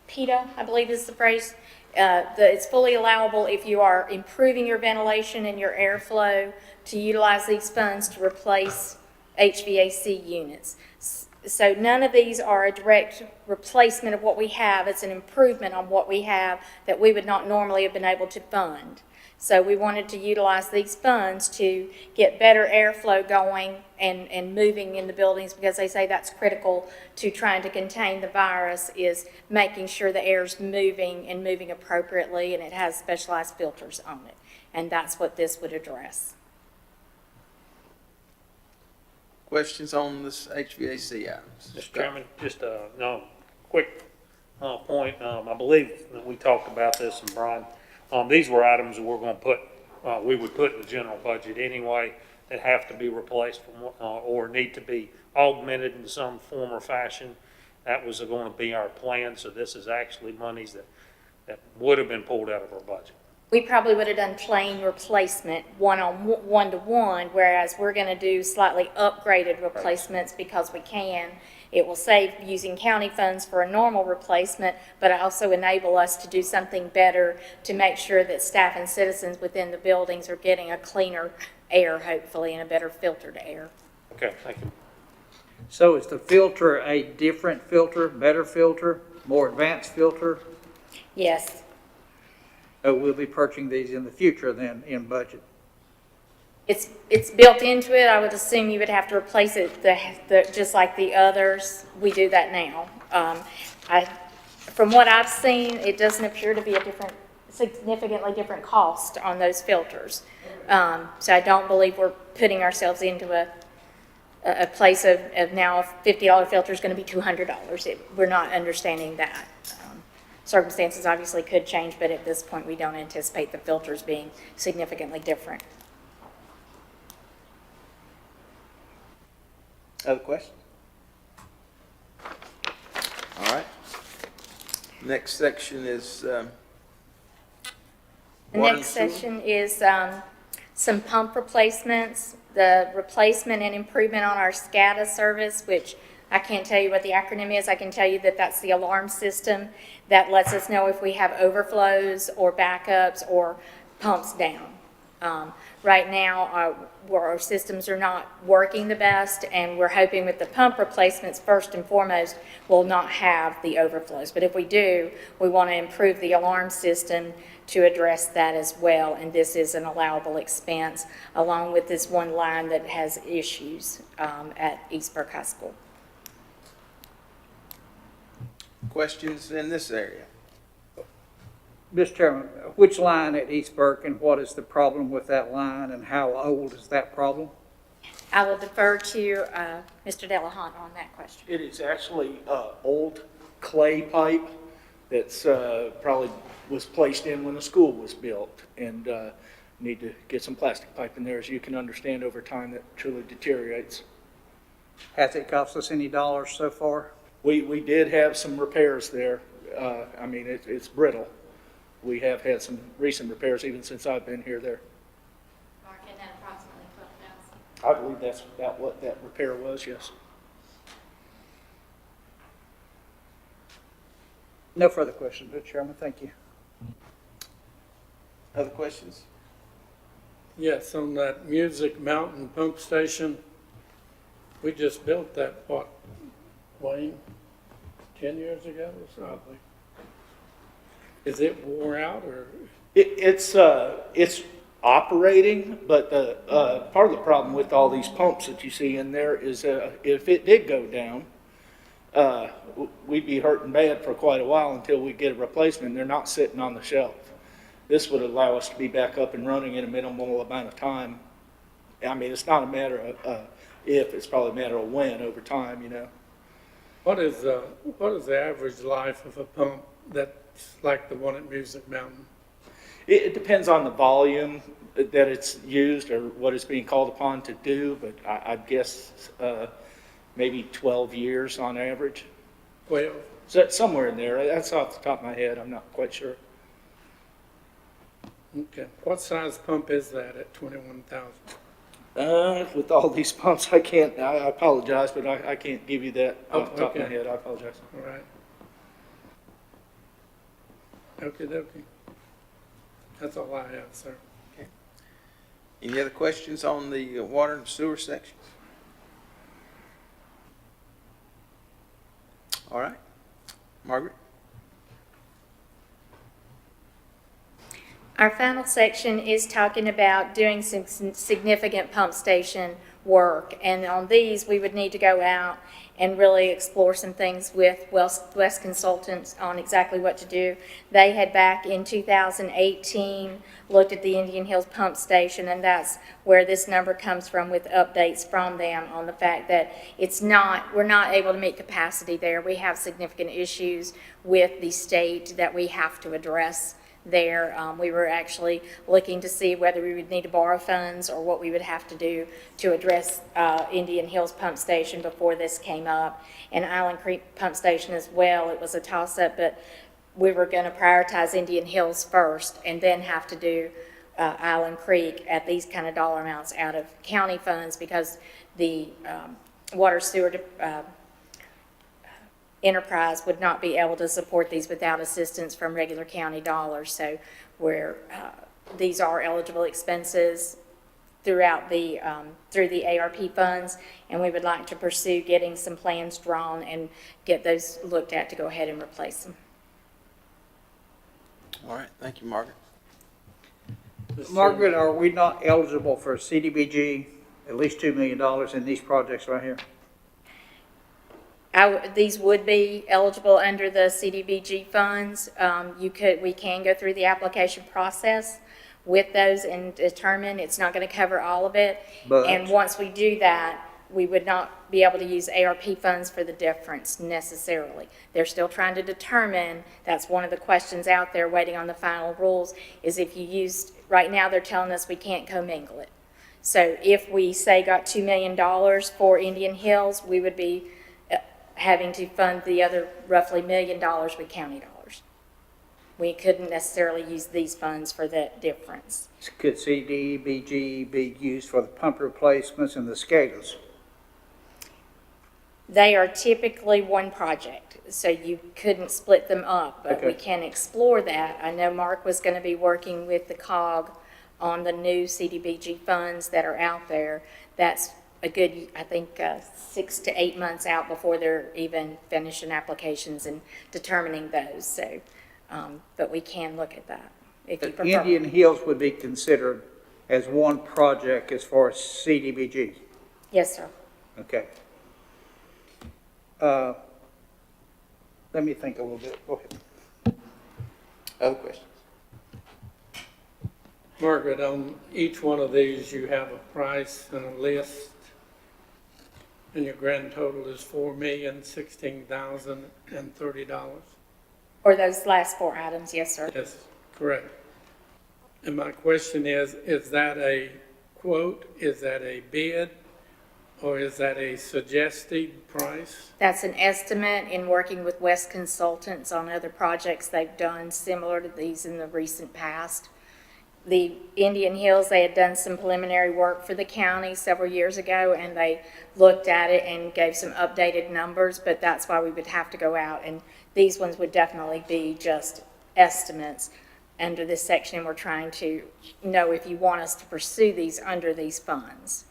PETA, I believe is the phrase. It's fully allowable if you are improving your ventilation and your airflow to utilize these funds to replace HVAC units. So none of these are a direct replacement of what we have. It's an improvement on what we have that we would not normally have been able to fund. So we wanted to utilize these funds to get better airflow going and moving in the buildings, because they say that's critical to trying to contain the virus, is making sure the air's moving and moving appropriately, and it has specialized filters on it. And that's what this would address. Questions on this HVAC items? Mr. Chairman, just a quick point. I believe that we talked about this, and Brian, these were items that we're going to put, we would put in the general budget anyway, that have to be replaced or need to be augmented in some form or fashion. That was going to be our plan. So this is actually monies that would have been pulled out of our budget. We probably would have done plain replacement, one-to-one, whereas we're going to do slightly upgraded replacements because we can. It will save using county funds for a normal replacement, but also enable us to do something better to make sure that staff and citizens within the buildings are getting a cleaner air, hopefully, and a better filtered air. Okay, thank you. So is the filter a different filter, better filter, more advanced filter? Yes. We'll be purchasing these in the future then in budget. It's built into it. I would assume you would have to replace it just like the others. We do that now. From what I've seen, it doesn't appear to be a significantly different cost on those filters. So I don't believe we're putting ourselves into a place of now a $50 filter is going to be $200. We're not understanding that. Circumstances obviously could change, but at this point we don't anticipate the filters being significantly different. Other questions? All right. Next section is The water next and sewer. section is some pump replacements, the replacement and improvement on our SCADA service, which I can't tell you what the acronym is. I can tell you that that's the alarm system that lets us know if we have overflows or backups or pumps down. Right now, our systems are not working the best, and we're hoping with the pump replacements, first and foremost, we'll not have the overflows. But if we do, we want to improve the alarm system to address that as well, and this is an allowable expense, along with this one line that has issues at East Burke High School. Questions in this area? Mr. Chairman, which line at East Burke, and what is the problem with that line, and how old is that problem? I will defer to Mr. Delahunt on that question. It is actually old clay pipe that's probably was placed in when the school was built, and need to get some plastic pipe in there. As you can understand, over time that truly deteriorates. Has it cost us any dollars so far? We did have some repairs there. I mean, it's brittle. We have had some recent repairs even since I've been here there. Mark, isn't that approximately $12,000? I believe that's about what that repair was, yes. No further questions, Mr. Chairman. Thank you. Other questions? Yes, on that Music Mountain pump station, we just built that, what, Wayne? 10 years ago or something. Is it wore out or? It's operating, but the, part of the problem with all these pumps that you see in there is, if it did go down, we'd be hurting bad for quite a while until we get a replacement. They're not sitting on the shelf. This would allow us to be back up and running in a minimal amount of time. I mean, it's not a matter of if, it's probably a matter of when over time, you know. What is the average life of a pump that's like the one at Music Mountain? It depends on the volume that it's used or what it's being called upon to do, but I'd guess maybe 12 years on average. 12? So that's somewhere in there. That's off the top of my head. I'm not quite sure. Okay. What size pump is that at 21,000? With all these pumps, I can't, I apologize, but I can't give you that off the top of my head. I apologize. All right. Okay. That's all I have, sir. Okay. Any other questions on the water and sewer sections? All right. Margaret? Our final section is talking about doing some significant pump station work. And on these, we would need to go out and really explore some things with West Consultants on exactly what to do. They had back in 2018 looked at the Indian Hills pump station, and that's where this number comes from, with updates from them on the fact that we're not able to meet capacity there. We have significant issues with the state that we have to address there. We were actually looking to see whether we would need to borrow funds or what we would have to do to address Indian Hills Pump Station before this came up. And Island Creek Pump Station as well. It was a toss-up, but we were going to prioritize Indian Hills first and then have to do Island Creek at these kind of dollar amounts out of county funds, because the water sewer enterprise would not be able to support these without assistance from regular county dollars. So these are eligible expenses throughout the through the ARP funds, and we would like to pursue getting some plans drawn and get those looked at to go ahead and replace them. All right, thank you, Margaret. Margaret, are we not eligible for CDBG, at least $2 million in these projects right here? These would be eligible under the CDBG funds. We can go through the application process with those and determine it's not going to cover all of it. And once we do that, we would not be able to use ARP funds for the difference necessarily. They're still trying to determine, that's one of the questions out there waiting on the final rules, is if you used, right now they're telling us we can't commingle it. So if we say got $2 million for Indian Hills, we would be having to fund the other roughly $1 million with county dollars. We couldn't necessarily use these funds for that difference. Could CDBG be used for the pump replacements and the SCADAs? They are typically one project, so you couldn't split them up, but we can explore that. I know Mark was going to be working with the COG on the new CDBG funds that are out there. That's a good, I think, 6 to 8 months out before they're even finishing applications and determining those. So, but we can look at that if you prefer. Indian Hills would be considered as one project as far as CDBG? Yes, sir. Okay. Let me think a little bit. Go ahead. Other questions? Margaret, on each one of these, you have a price and a list, and your grand total is $4,016,030. Or those last 4 items, yes, sir. Yes, correct. And my question is that a quote, is that a bid, or is that a suggested price? That's an estimate in working with West Consultants on other projects they've done similar to these in the recent past. The Indian Hills, they had done some preliminary work for the county several years ago, and they looked at it and gave some updated numbers, but that's why we would have to go out, and these ones would definitely be just estimates under this section. We're trying to know if you want us to pursue these under these funds.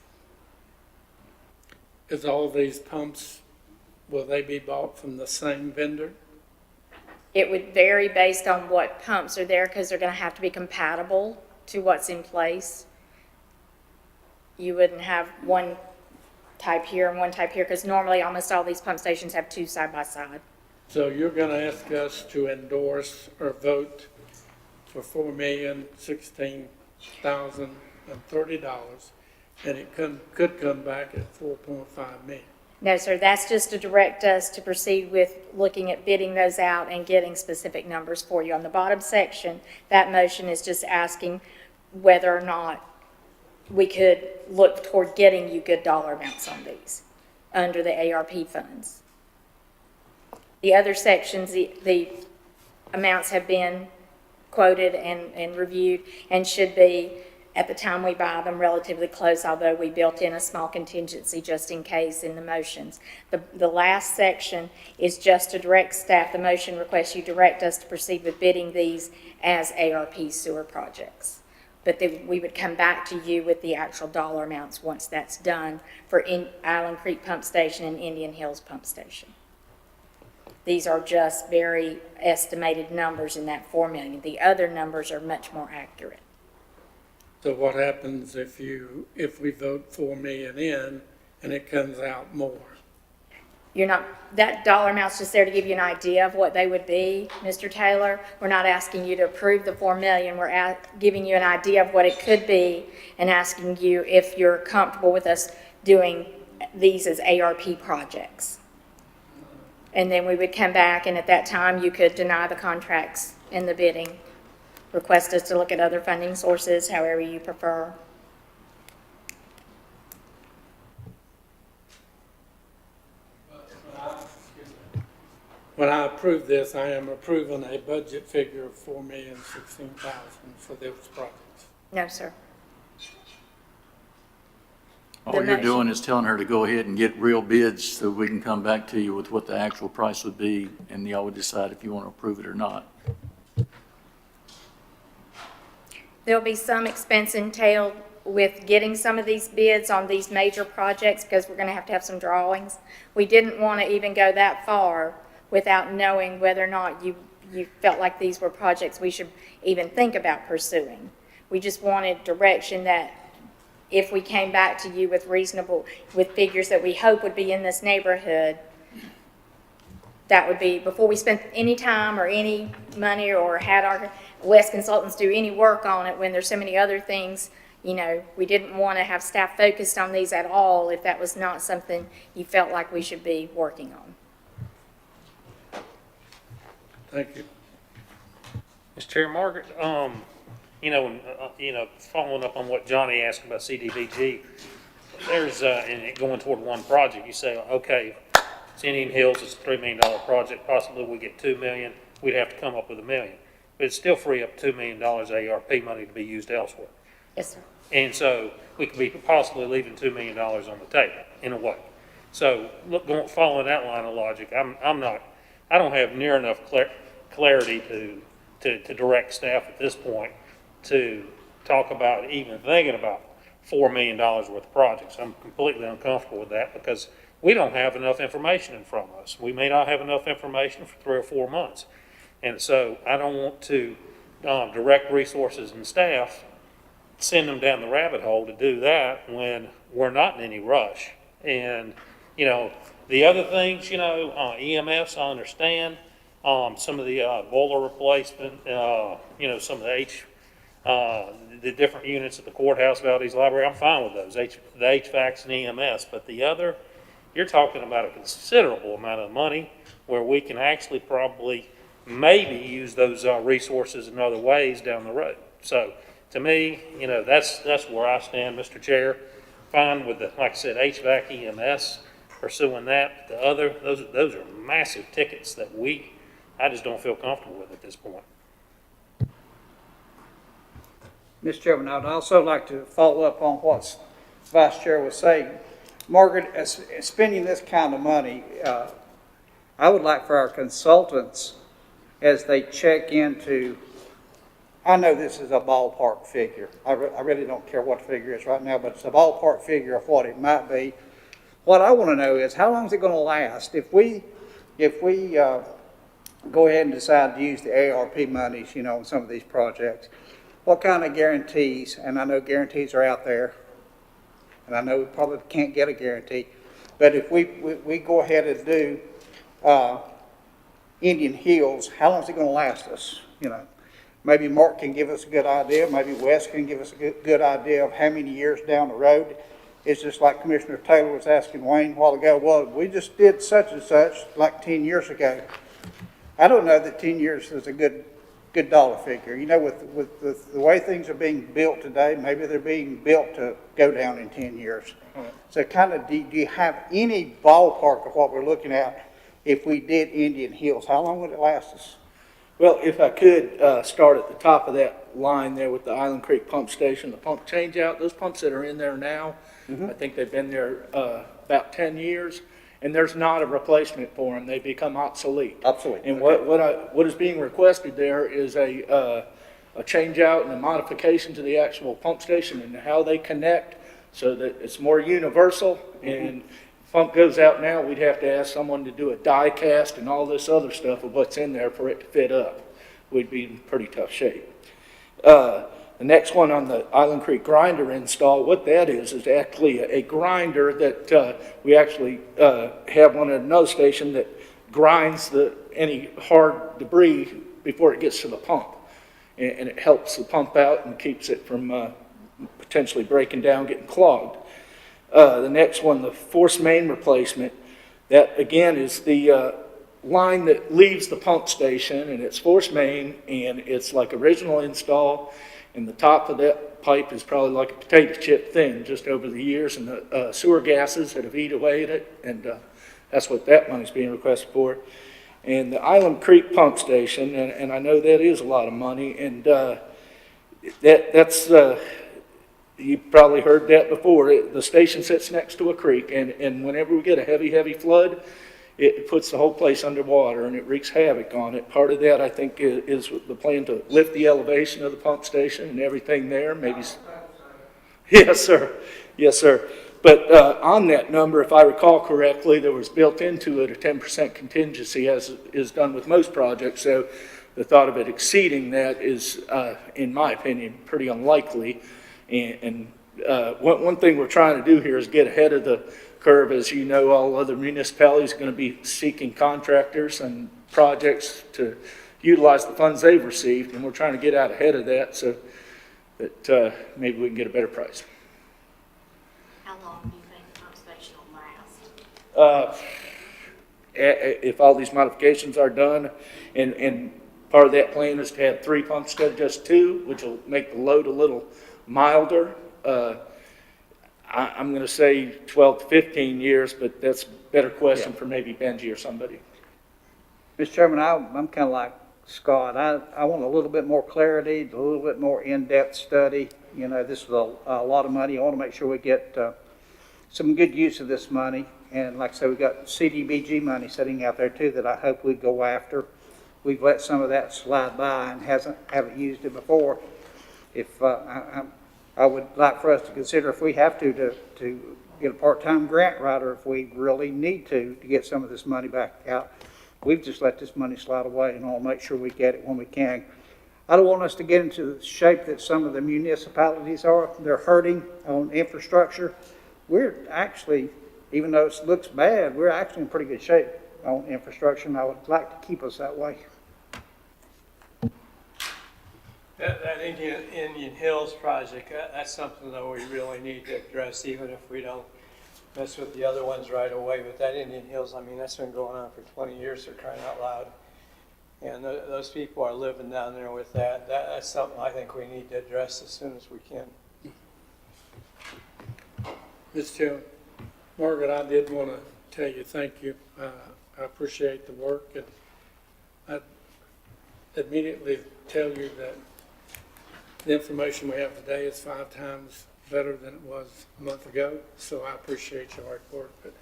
Is all these pumps will they be bought from the same vendor? It would vary based on what pumps are there because they're going to have to be compatible to what's in place. You wouldn't have one type here and one type here because normally almost all these pump stations have two side by side. So you're going to ask us to endorse or vote for $4,016,030, and it could come back at 4.5 million. No, sir, that's just to direct us to proceed with looking at bidding those out and getting specific numbers for you. On the bottom section, that motion is just asking whether or not we could look toward getting you good dollar amounts on these under the ARP funds. The other sections, the amounts have been quoted and reviewed and should be, at the time we buy them, relatively close, although we built in a small contingency just in case in the motions. The last section is just to direct staff. The motion requests you direct us to proceed with bidding these as ARP sewer projects. But then we would come back to you with the actual dollar amounts once that's done for Island Creek Pump Station and Indian Hills Pump Station. These are just very estimated numbers in that 4 million. The other numbers are much more accurate. So what happens if we vote 4 million in and it comes out more? That dollar amount's just there to give you an idea of what they would be, Mr. Taylor. We're not asking you to approve the 4 million. We're giving you an idea of what it could be and asking you if you're comfortable with us doing these as ARP projects. And then we would come back, and at that time, you could deny the contracts in the bidding, request us to look at other funding sources, however you prefer. When I approve this, I am approving a budget figure of 4,016,000 for those projects. No, sir. All you're doing is telling her to go ahead and get real bids so we can come back to you with what the actual price would be, and y'all would decide if you want to approve it or not. There'll be some expense entailed with getting some of these bids on these major projects because we're going to have some drawings. We didn't want to even go that far without knowing whether or not you felt like these were projects we should even think about pursuing. We just wanted direction that if we came back to you with figures that we hope would be in this neighborhood, that would be before we spent any time or any money or had our West consultants do any work on it when there's so many other things. We didn't want to have staff focused on these at all if that was not something you felt like we should be working on. Thank you. Mr. Chair, Margaret, following up on what Johnny asked about CDBG, there's, and going toward one project, you say, okay, it's Indian Hills, it's a $3 million project, possibly we get $2 million, we'd have to come up with $1 million. But it's still free up $2 million ARP money to be used elsewhere. Yes, sir. And so we could be possibly leaving $2 million on the table, in a way. So, following that line of logic, I don't have near enough clarity to direct staff at this point to talk about even thinking about $4 million worth of projects. I'm completely uncomfortable with that because we don't have enough information in front of us. We may not have enough information for 3 or 4 months. And so I don't want to direct resources and staff, send them down the rabbit hole to do that when we're not in any rush. And, the other things, EMS, I understand. Some of the boiler replacement, some of the different units at the courthouse, Valdez Library, I'm fine with those, the HVACs and EMS. But the other, you're talking about a considerable amount of money where we can actually probably maybe use those resources in other ways down the road. So to me, that's where I stand, Mr. Chair. Fine with like I said, HVAC, EMS, pursuing that. The other, those are massive tickets that I just don't feel comfortable with at this point. Mr. Chairman, I'd also like to follow up on what Vice Chair was saying. Margaret, as spending this kind of money, I would like for our consultants, as they check into, I know this is a ballpark figure. I really don't care what the figure is right now, but it's a ballpark figure of what it might be. what I want to know is, how long is it going to last? If we go ahead and decide to use the ARP monies, on some of these projects, what kind of guarantees, and I know guarantees are out there, and I know we probably can't get a guarantee, but if we go ahead and do Indian Hills, how long is it going to last us? Maybe Mark can give us a good idea, maybe Wes can give us a good idea of how many years down the road. It's just like Commissioner Taylor was asking Wayne a while ago, well, we just did such and such like 10 years ago. I don't know that 10 years is a good dollar figure. With the way things are being built today, maybe they're being built to go down in 10 years. So do you have any ballpark of what we're looking at if we did Indian Hills? How long would it last us? Well, if I could start at the top of that line there with the Island Creek Pump Station, the pump change out, those pumps that are in there now, I think they've been there about 10 years, and there's not a replacement for them. They become obsolete. Obsolete. And what is being requested there is a change out and a modification to the actual pump station and how they connect so that it's more universal. And if pump goes out now, we'd have to ask someone to do a die cast and all this other stuff of what's in there for it to fit up. We'd be in pretty tough shape. The next one on the Island Creek grinder install, what that is actually a grinder that we actually have one at another station that grinds any hard debris before it gets to the pump. And it helps the pump out and keeps it from potentially breaking down, getting clogged. The next one, the force main replacement, that again is the line that leaves the pump station, and it's force main, and it's like original install, and the top of that pipe is probably like a potato chip thin just over the years, and the sewer gases that have eat away at it, and that's what that money's being requested for. And the Island Creek Pump Station, and I know that is a lot of money, and that's you probably heard that before. The station sits next to a creek, and whenever we get a heavy flood, it puts the whole place underwater and it wreaks havoc on it. Part of that, I think, is the plan to lift the elevation of the pump station and everything there. Maybe. Yes, sir. Yes, sir. But on that number, if I recall correctly, there was built into it a 10% contingency, as is done with most projects. So the thought of it exceeding that is, in my opinion, pretty unlikely. And one thing we're trying to do here is get ahead of the curve. As you know, all other municipalities are going to be seeking contractors and projects to utilize the funds they've received, and we're trying to get out ahead of that so that maybe we can get a better price. How long do you think the pump station will last? If all these modifications are done, and part of that plan is to have 3 pumps instead of just 2, which will make the load a little milder. I'm going to say 12 to 15 years, but that's a better question for maybe Benji or somebody. Mr. Chairman, I'm kind of like Scott. I want a little bit more clarity, a little bit more in-depth study. This is a lot of money. I want to make sure we get some good use of this money. And like I said, we've got CDBG money sitting out there too that I hope we go after. We've let some of that slide by and haven't used it before. If I would like for us to consider if we have to get a part-time grant writer if we really need to get some of this money back out. We've just let this money slide away, and I'll make sure we get it when we can. I don't want us to get into the shape that some of the municipalities are. They're hurting on infrastructure. We're actually, even though it looks bad, we're actually in pretty good shape on infrastructure, and I would like to keep us that way. That Indian Hills project, that's something that we really need to address, even if we don't mess with the other ones right away. But that Indian Hills, I mean, that's been going on for 20 years, they're crying out loud. And those people are living down there with that. That's something I think we need to address as soon as we can. Mr. Chairman, Margaret, I did want to tell you thank you. I appreciate the work, and I immediately tell you that the information we have today is 5 times better than it was a month ago, so I appreciate your hard work. But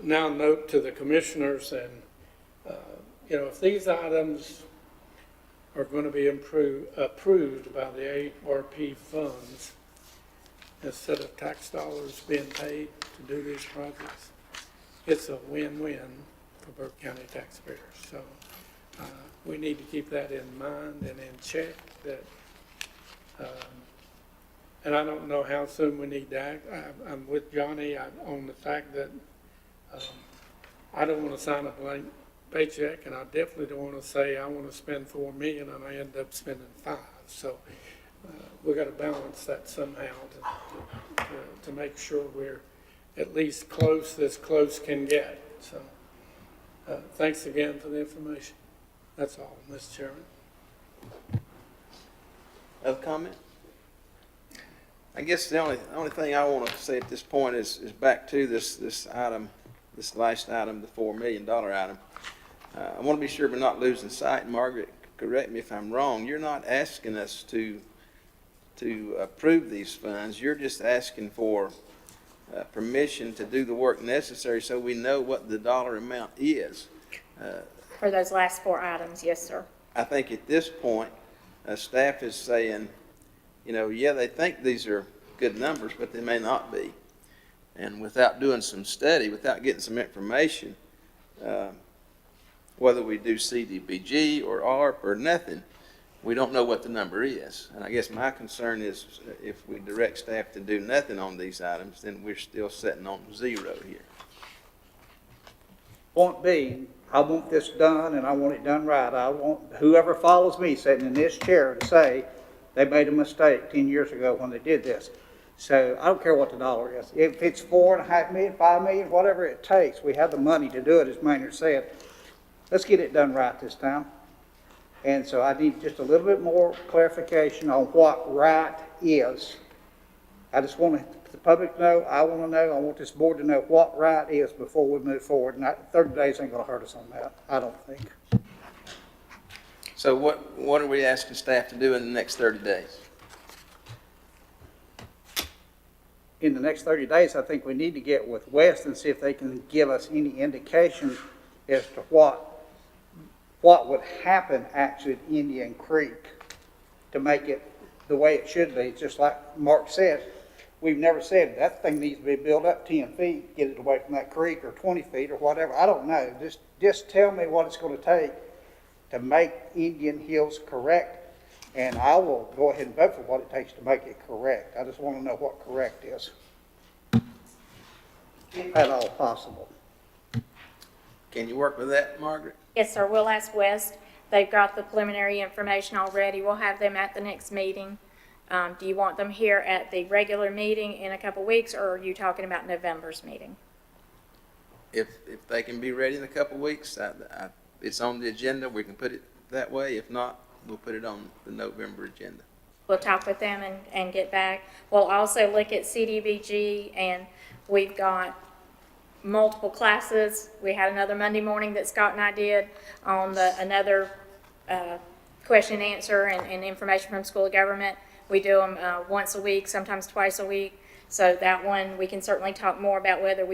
now note to the commissioners, and if these items are going to be approved by the ARP funds, instead of tax dollars being paid to do these projects. It's a win-win for Burke County taxpayers. So we need to keep that in mind and in check that, and I don't know how soon we need to act. I'm with Johnny on the fact that I don't want to sign a blank paycheck, and I definitely don't want to say I want to spend $4 million and I end up spending $5 million. So we got to balance that somehow to make sure we're at least close as close can get. So thanks again for the information. That's all, Mr. Chairman. Other comment? I guess the only thing I want to say at this point is back to this item, this last item, the $4 million item. I want to be sure we're not losing sight. Margaret, correct me if I'm wrong. You're not asking us to approve these funds. You're just asking for permission to do the work necessary so we know what the dollar amount is. For those last 4 items, yes, sir. I think at this point, staff is saying, yeah, they think these are good numbers, but they may not be. And without doing some study, without getting some information, whether we do CDBG or ARP or nothing, we don't know what the number is. And I guess my concern is if we direct staff to do nothing on these items, then we're still sitting on 0 here. Point being, I want this done and I want it done right. I want whoever follows me sitting in this chair to say they made a mistake 10 years ago when they did this. So I don't care what the dollar is. If it's $4.5 million, $5 million, whatever it takes, we have the money to do it, as Maynard said. Let's get it done right this time. And so I need just a little bit more clarification on what right is. I just want the public to know, I want to know, I want this board to know what right is before we move forward. And 30 days ain't going to hurt us on that, I don't think. So what are we asking staff to do in the next 30 days? In the next 30 days, I think we need to get with West and see if they can give us any indication as to what would happen actually at Indian Creek to make it the way it should be. Just like Mark said, we've never said that thing needs to be built up 10 feet, get it away from that creek, or 20 feet or whatever. I don't know. Just tell me what it's going to take to make Indian Hills correct, and I will go ahead and vote for what it takes to make it correct. I just want to know what correct is, if at all possible. Can you work with that, Margaret? Yes, sir. We'll ask West. They've got the preliminary information already. We'll have them at the next meeting. Do you want them here at the regular meeting in a couple weeks, or are you talking about November's meeting? If they can be ready in a couple weeks, it's on the agenda. We can put it that way. If not, we'll put it on the November agenda. We'll talk with them and get back. We'll also look at CDBG, and we've got multiple classes. We had another Monday morning that Scott and I did on another question and answer and information from School of Government. We do them once a week, sometimes twice a week. So that one, we can certainly talk more about whether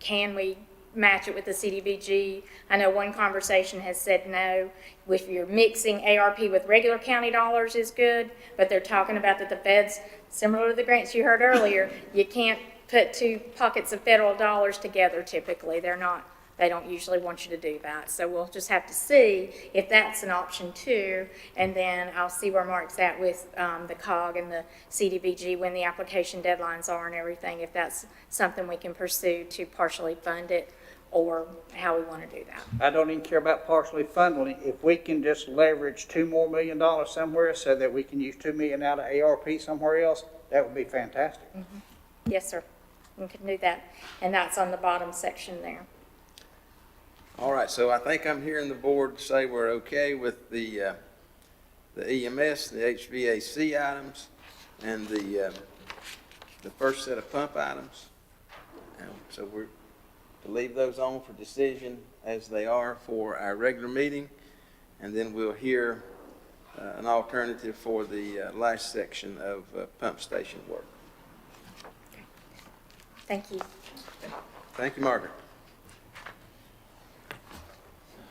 can we match it with the CDBG. I know one conversation has said no. If you're mixing ARP with regular county dollars is good, but they're talking about that the feds, similar to the grants you heard earlier, you can't put 2 pockets of federal dollars together typically. They don't usually want you to do that. So we'll just have to see if that's an option too. And then I'll see where Mark's at with the COG and the CDBG when the application deadlines are and everything, if that's something we can pursue to partially fund it or how we want to do that. I don't even care about partially funding it. If we can just leverage $2 more million somewhere so that we can use $2 million out of ARP somewhere else, that would be fantastic. Mm-hmm. Yes, sir. We can do that. And that's on the bottom section there. All right, so I think I'm hearing the board say we're okay with the EMS, the HVAC items, and the first set of pump items. So we're to leave those on for decision as they are for our regular meeting, and then we'll hear an alternative for the last section of pump station work. Thank you. Thank you, Margaret.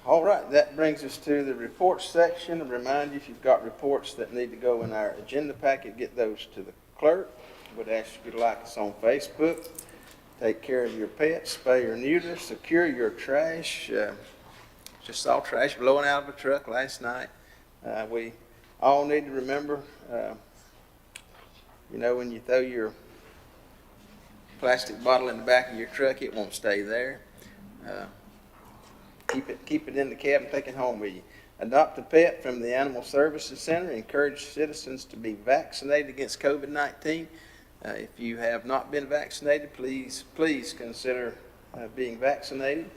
All right, that brings us to the reports section. A reminder, if you've got reports that need to go in our agenda packet, get those to the clerk. Would ask you to like us on Facebook. Take care of your pets, spay or neuter, secure your trash. Just saw trash blowing out of a truck last night. We all need to remember, when you throw your plastic bottle in the back of your truck, it won't stay there. Keep it in the cab and take it home with you. Adopt a pet from the Animal Services Center. Encourage citizens to be vaccinated against COVID-19. If you have not been vaccinated, please consider being vaccinated.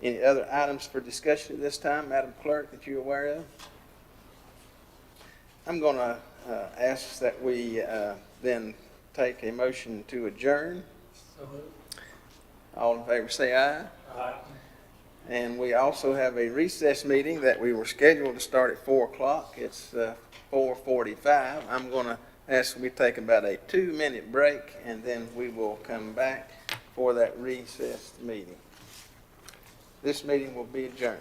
Any other items for discussion at this time, Madam Clerk, that you're aware of? I'm going to ask that we then take a motion to adjourn. So moved. All in favor say aye. Aye. And we also have a recess meeting that we were scheduled to start at 4 o'clock. It's 4:45. I'm going to ask we take about a 2-minute break, and then we will come back for that recessed meeting. This meeting will be adjourned.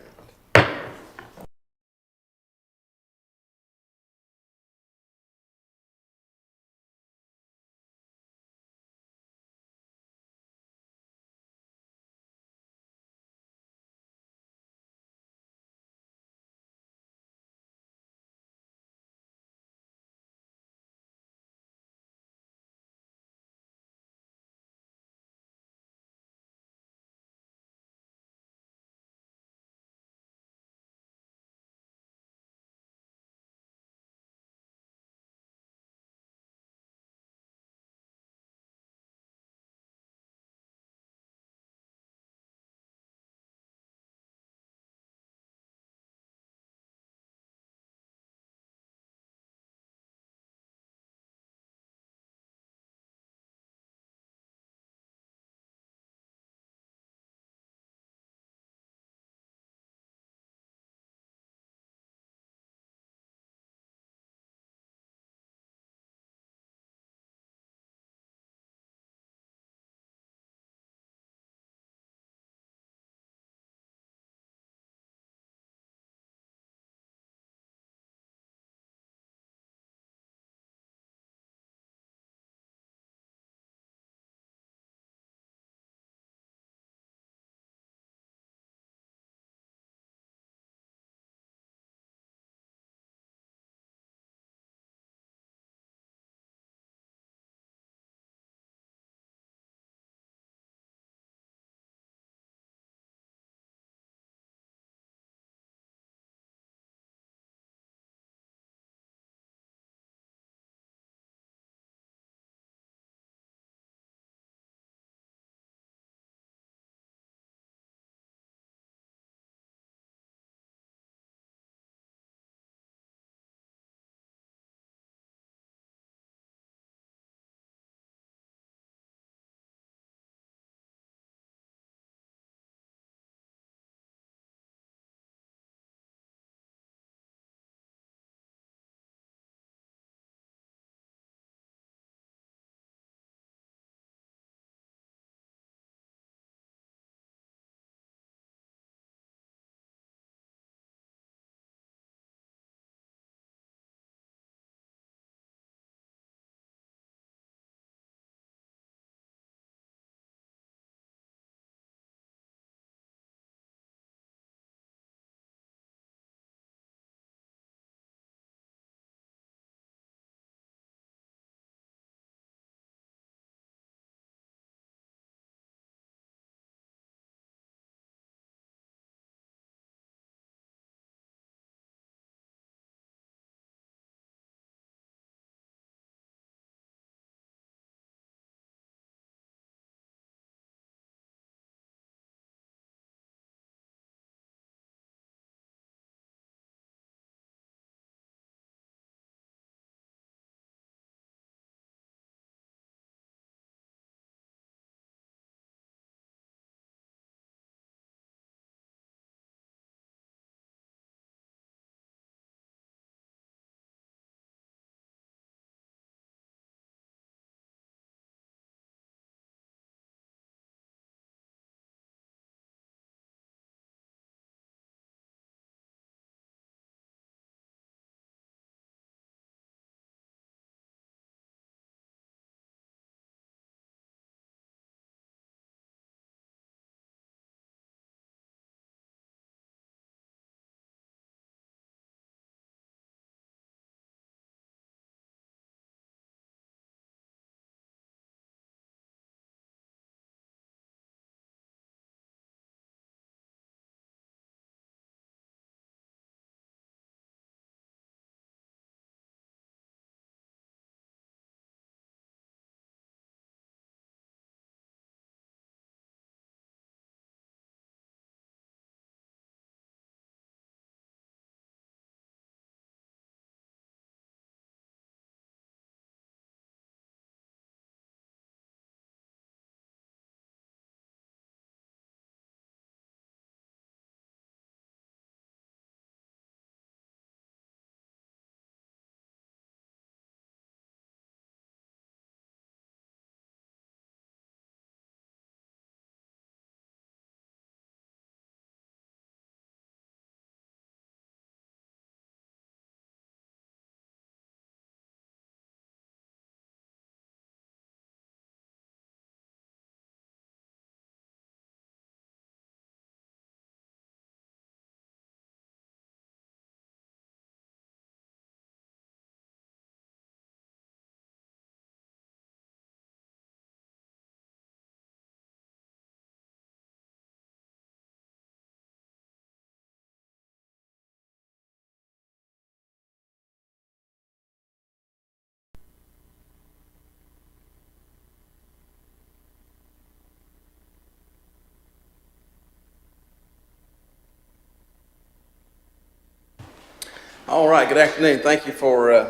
All right, good afternoon. Thank you for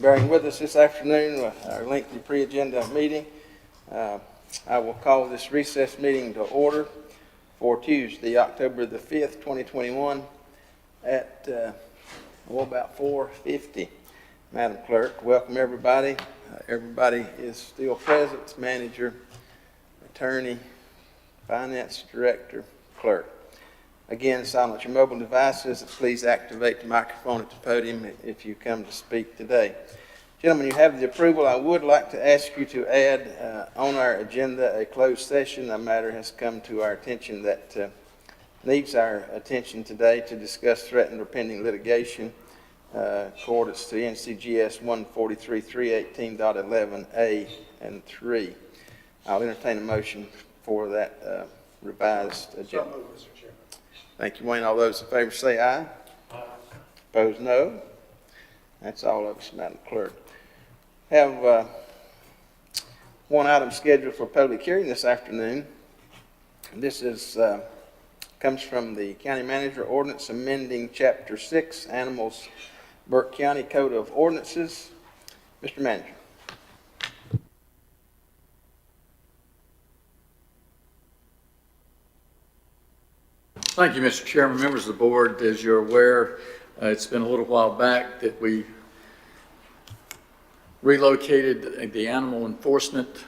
bearing with us this afternoon with our lengthy pre-agenda meeting. I will call this recess meeting to order for Tuesday, October the 5th, 2021 at about 4:50. Madam Clerk, welcome everybody. Everybody is still present, manager, attorney, finance director, clerk. Again, silence your mobile devices. Please activate the microphone at the podium if you come to speak today. Gentlemen, you have the approval. I would like to ask you to add on our agenda a closed session. A matter has come to our attention that needs our attention today to discuss threatened or pending litigation accordance to NCGS 143.318.11A and 3. I'll entertain a motion for that revised agenda. Thank you, Wayne. All those in favor say aye. Aye. Opposed, no. That's all of us, Madam Clerk. Have one item scheduled for public hearing this afternoon. This is comes from the County Manager Ordinance amending Chapter 6, Animals, Burke County Code of Ordinances. Mr. Manager. Thank you, Mr. Chairman, members of the board. As you're aware, it's been a little while back that we relocated the animal enforcement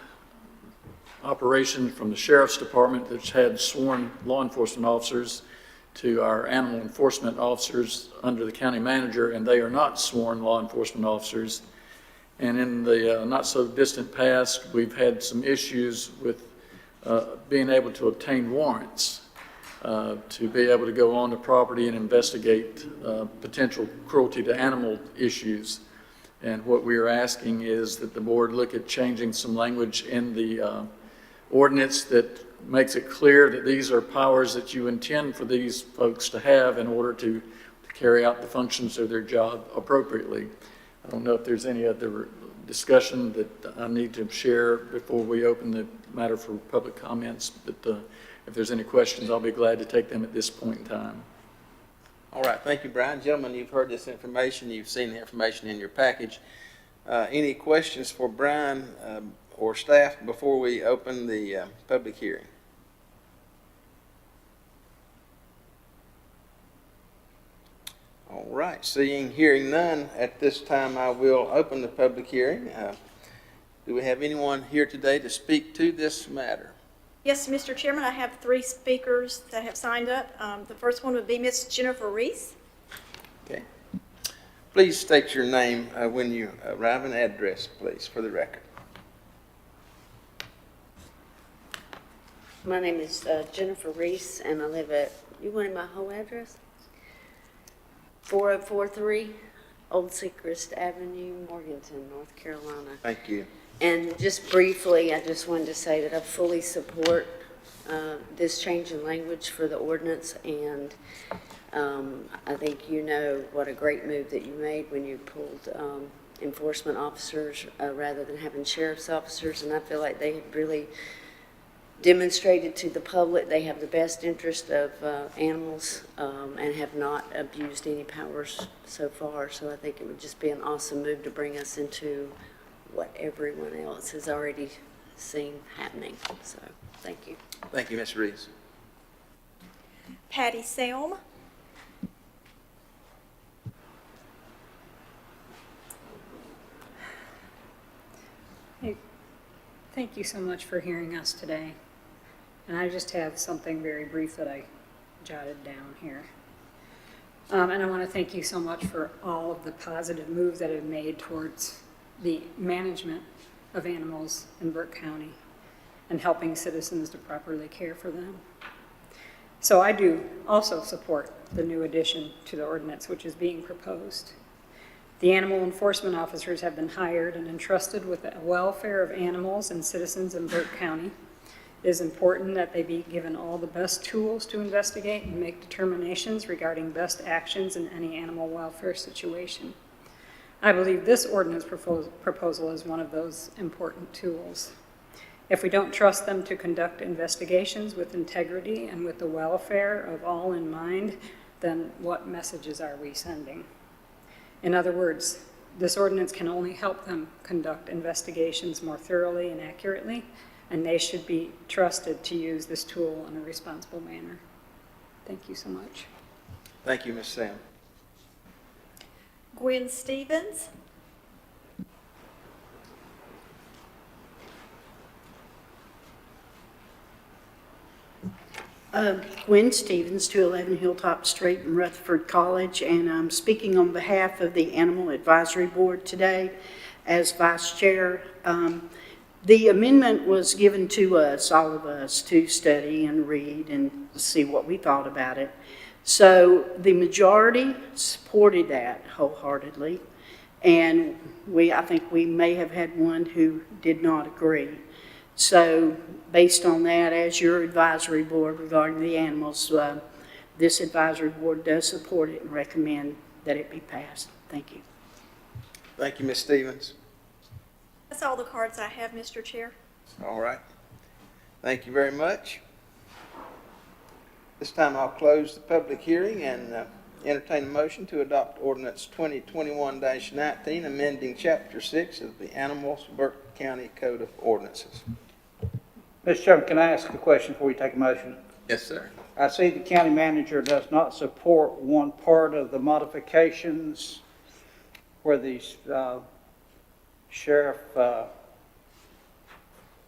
operation from the Sheriff's Department, that's had sworn law enforcement officers, to our animal enforcement officers under the county manager, and they are not sworn law enforcement officers. And in the not so distant past, we've had some issues with being able to obtain warrants to be able to go on the property and investigate potential cruelty to animal issues. And what we are asking is that the board look at changing some language in the ordinance that makes it clear that these are powers that you intend for these folks to have in order to carry out the functions of their job appropriately. I don't know if there's any other discussion that I need to share before we open the matter for public comments, but if there's any questions, I'll be glad to take them at this point in time. All right, thank you, Brian. Gentlemen, you've heard this information. You've seen the information in your package. Any questions for Brian or staff before we open the public hearing? All right, hearing none, at this time I will open the public hearing. Do we have anyone here today to speak to this matter? Yes, Mr. Chairman, I have 3 speakers that have signed up. The first one would be Miss Jennifer Reese. Okay. Please state your name when you arrive and address, please, for the record. My name is Jennifer Reese, and I live at, you wanted my whole address? 4043 Old Seacrest Avenue, Morganton, North Carolina. Thank you. And just briefly, I just wanted to say that I fully support this change in language for the ordinance, and I think you know what a great move that you made when you pulled enforcement officers rather than having sheriff's officers, and I feel like they have really demonstrated to the public they have the best interest of animals and have not abused any powers so far, so I think it would just be an awesome move to bring us into what everyone else has already seen happening. So, thank you. Thank you, Ms. Reese. Patty Selm. Hey, thank you so much for hearing us today. And I just have something very brief that I jotted down here. And I want to thank you so much for all of the positive moves that have made towards the management of animals in Burke County and helping citizens to properly care for them. So I do also support the new addition to the ordinance which is being proposed. The animal enforcement officers have been hired and entrusted with the welfare of animals and citizens in Burke County. It is important that they be given all the best tools to investigate and make determinations regarding best actions in any animal welfare situation. I believe this ordinance proposal is one of those important tools. If we don't trust them to conduct investigations with integrity and with the welfare of all in mind, then what messages are we sending? In other words, this ordinance can only help them conduct investigations more thoroughly and accurately, and they should be trusted to use this tool in a responsible manner. Thank you so much. Thank you, Ms. Sam. Gwen Stevens. Gwen Stevens, 211 Hilltop Street in Rutherford College, and I'm speaking on behalf of the Animal Advisory Board today as Vice Chair. The amendment was given to us, all of us, to study and read and see what we thought about it. So the majority supported that wholeheartedly, and I think we may have had one who did not agree. So based on that, as your advisory board regarding the animals, this advisory board does support it and recommend that it be passed. Thank you. Thank you, Ms. Stevens. That's all the cards I have, Mr. Chair. All right. Thank you very much. This time I'll close the public hearing and entertain a motion to adopt ordinance 2021-19, amending Chapter 6 of the Animals Burke County Code of Ordinances. Mr. Chairman, can I ask a question before we take a motion? Yes, sir. I see the county manager does not support one part of the modifications where the sheriff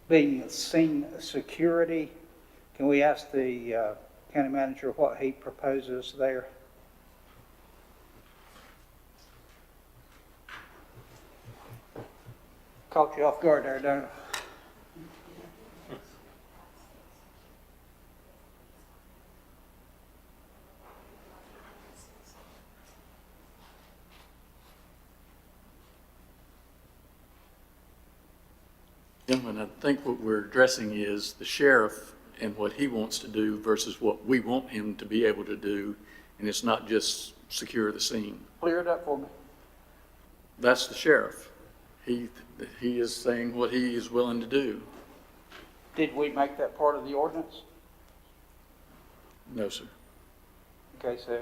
being scene security. Can we ask the county manager what he proposes there? Caught you off guard there, don't I? Gentlemen, I think what we're addressing is the sheriff and what he wants to do versus what we want him to be able to do, and it's not just secure the scene. Clear it up for me. That's the sheriff. He is saying what he is willing to do. Did we make that part of the ordinance? No, sir. Okay, so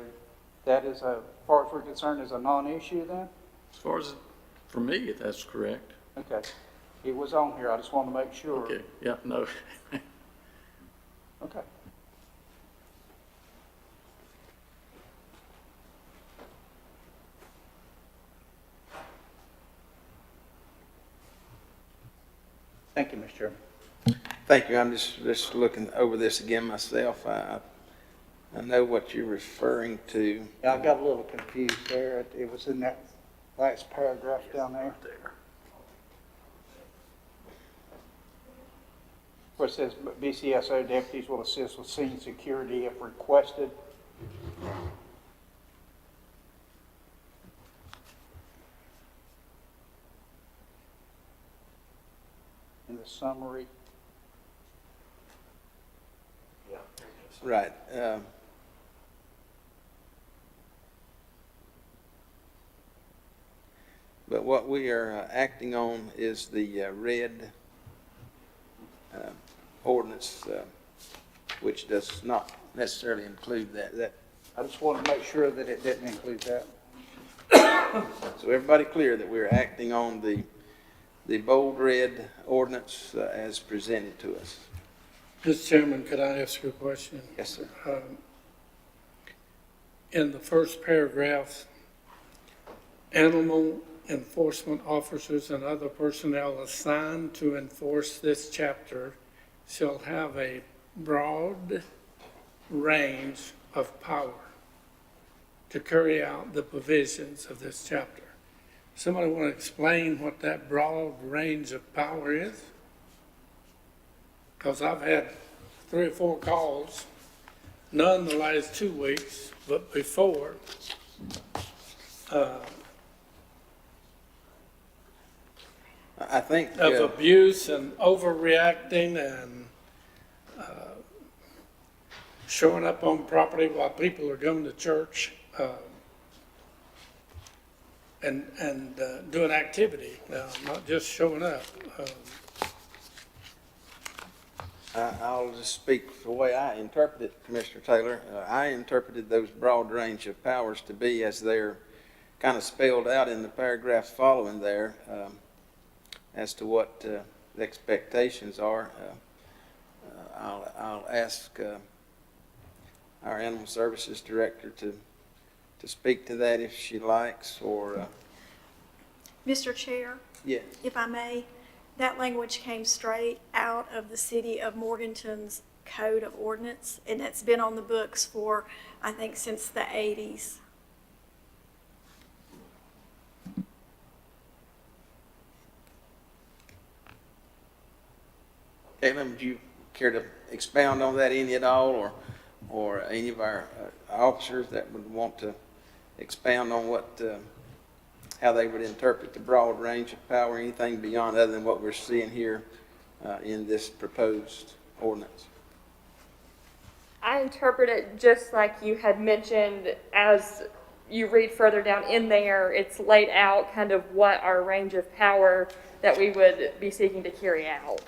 that is, as far as we're concerned, is a non-issue then? As far as, for me, that's correct. Okay. It was on here. I just want to make sure. Okay, yeah, no. Okay. Thank you, Mr. Chairman. Thank you. I'm just looking over this again myself. I know what you're referring to. Yeah, I got a little confused there. It was in that last paragraph down there. Where it says BCSO deputies will assist with scene security if requested. In the summary. Yeah. Right. But what we are acting on is the red ordinance, which does not necessarily include that. I just want to make sure that it didn't include that. So everybody clear that we're acting on the bold red ordinance as presented to us. Mr. Chairman, could I ask you a question? Yes, sir. In the first paragraph, animal enforcement officers and other personnel assigned to enforce this chapter shall have a broad range of power to carry out the provisions of this chapter. Somebody want to explain what that broad range of power is? Because I've had 3 or 4 calls, none the last 2 weeks, but before, I think of abuse and overreacting and showing up on property while people are going to church and doing activity, not just showing up. I'll just speak the way I interpret it, Commissioner Taylor. I interpreted those broad range of powers to be as they're kind of spelled out in the paragraphs following there as to what the expectations are. I'll ask our Animal Services Director to speak to that if she likes, or Mr. Chair, yes. if I may, that language came straight out of the City of Morganton's Code of Ordinance, and it's been on the books for, I think, since the 80s. Caitlin, would you care to expound on that any at all, or any of our officers that would want to expound on what, how they would interpret the broad range of power, anything beyond other than what we're seeing here in this proposed ordinance? I interpret it just like you had mentioned. As you read further down in there, it's laid out kind of what our range of power that we would be seeking to carry out.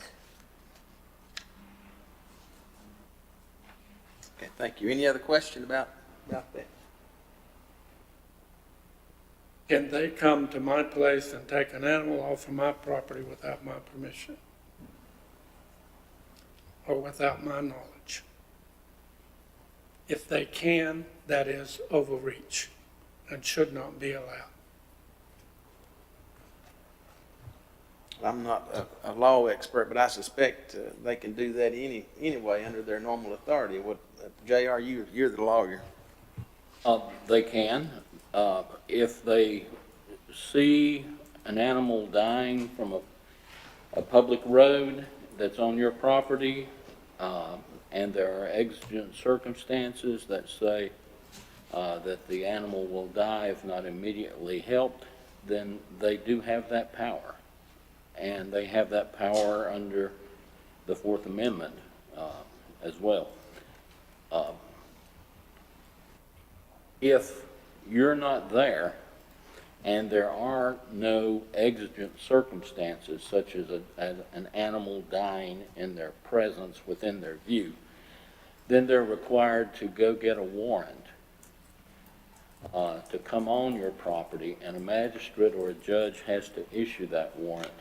Okay, thank you. Any other question about that? Can they come to my place and take an animal off of my property without my permission? Or without my knowledge? If they can, that is overreach and should not be allowed. I'm not a law expert, but I suspect they can do that anyway under their normal authority. What, JR, you're the lawyer. They can. If they see an animal dying from a public road that's on your property, and there are exigent circumstances that say that the animal will die if not immediately helped, then they do have that power. And they have that power under the Fourth Amendment as well. If you're not there and there are no exigent circumstances such as an animal dying in their presence within their view, then they're required to go get a warrant to come on your property, and a magistrate or a judge has to issue that warrant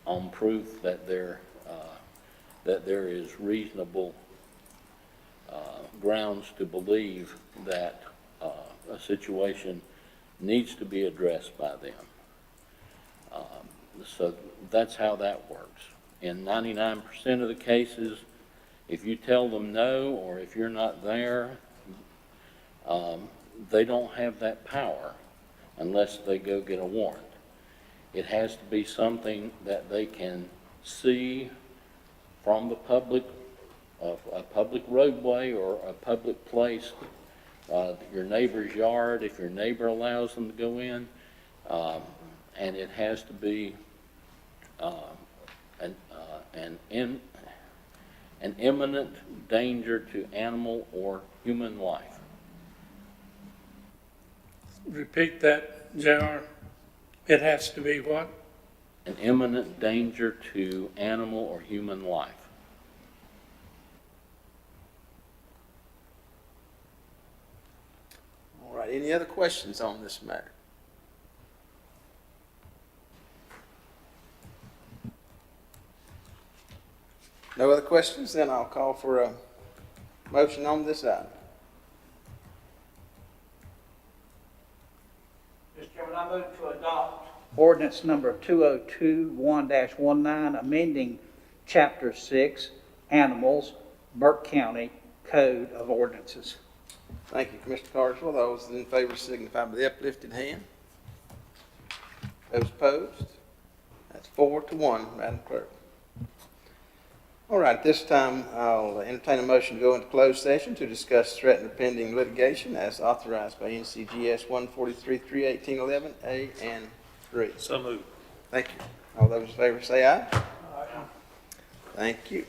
on proof that there is reasonable grounds to believe that a situation needs to be addressed by them. So that's how that works. In 99% of the cases, if you tell them no, or if you're not there, they don't have that power unless they go get a warrant. It has to be something that they can see from the public, a public roadway or a public place, your neighbor's yard, if your neighbor allows them to go in, and it has to be an imminent danger to animal or human life. Repeat that, JR. It has to be what? An imminent danger to animal or human life. All right, any other questions on this matter? No other questions? Then I'll call for a motion on this item. Mr. Chairman, I move to adopt ordinance number 2021-19, amending Chapter 6, Animals, Burke County Code of Ordinances. Thank you, Commissioner Carswell. Those in favor signify by the uplifted hand. Those opposed? That's 4-1, Madam Clerk. All right, at this time, I'll entertain a motion to go into closed session to discuss threatened or pending litigation as authorized by NCGS 143-318-11, A and 3. So moved. Thank you. All those in favor say aye. Aye. Thank you.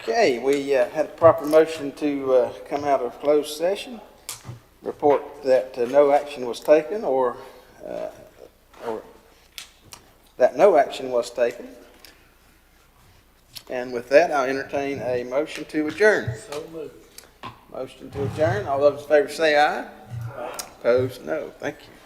Okay, we had a proper motion to come out of closed session. Report that no action was taken or that no action was taken. And with that, I'll entertain a motion to adjourn. So moved. Motion to adjourn. All those in favor say aye. Opposed, no. Thank you.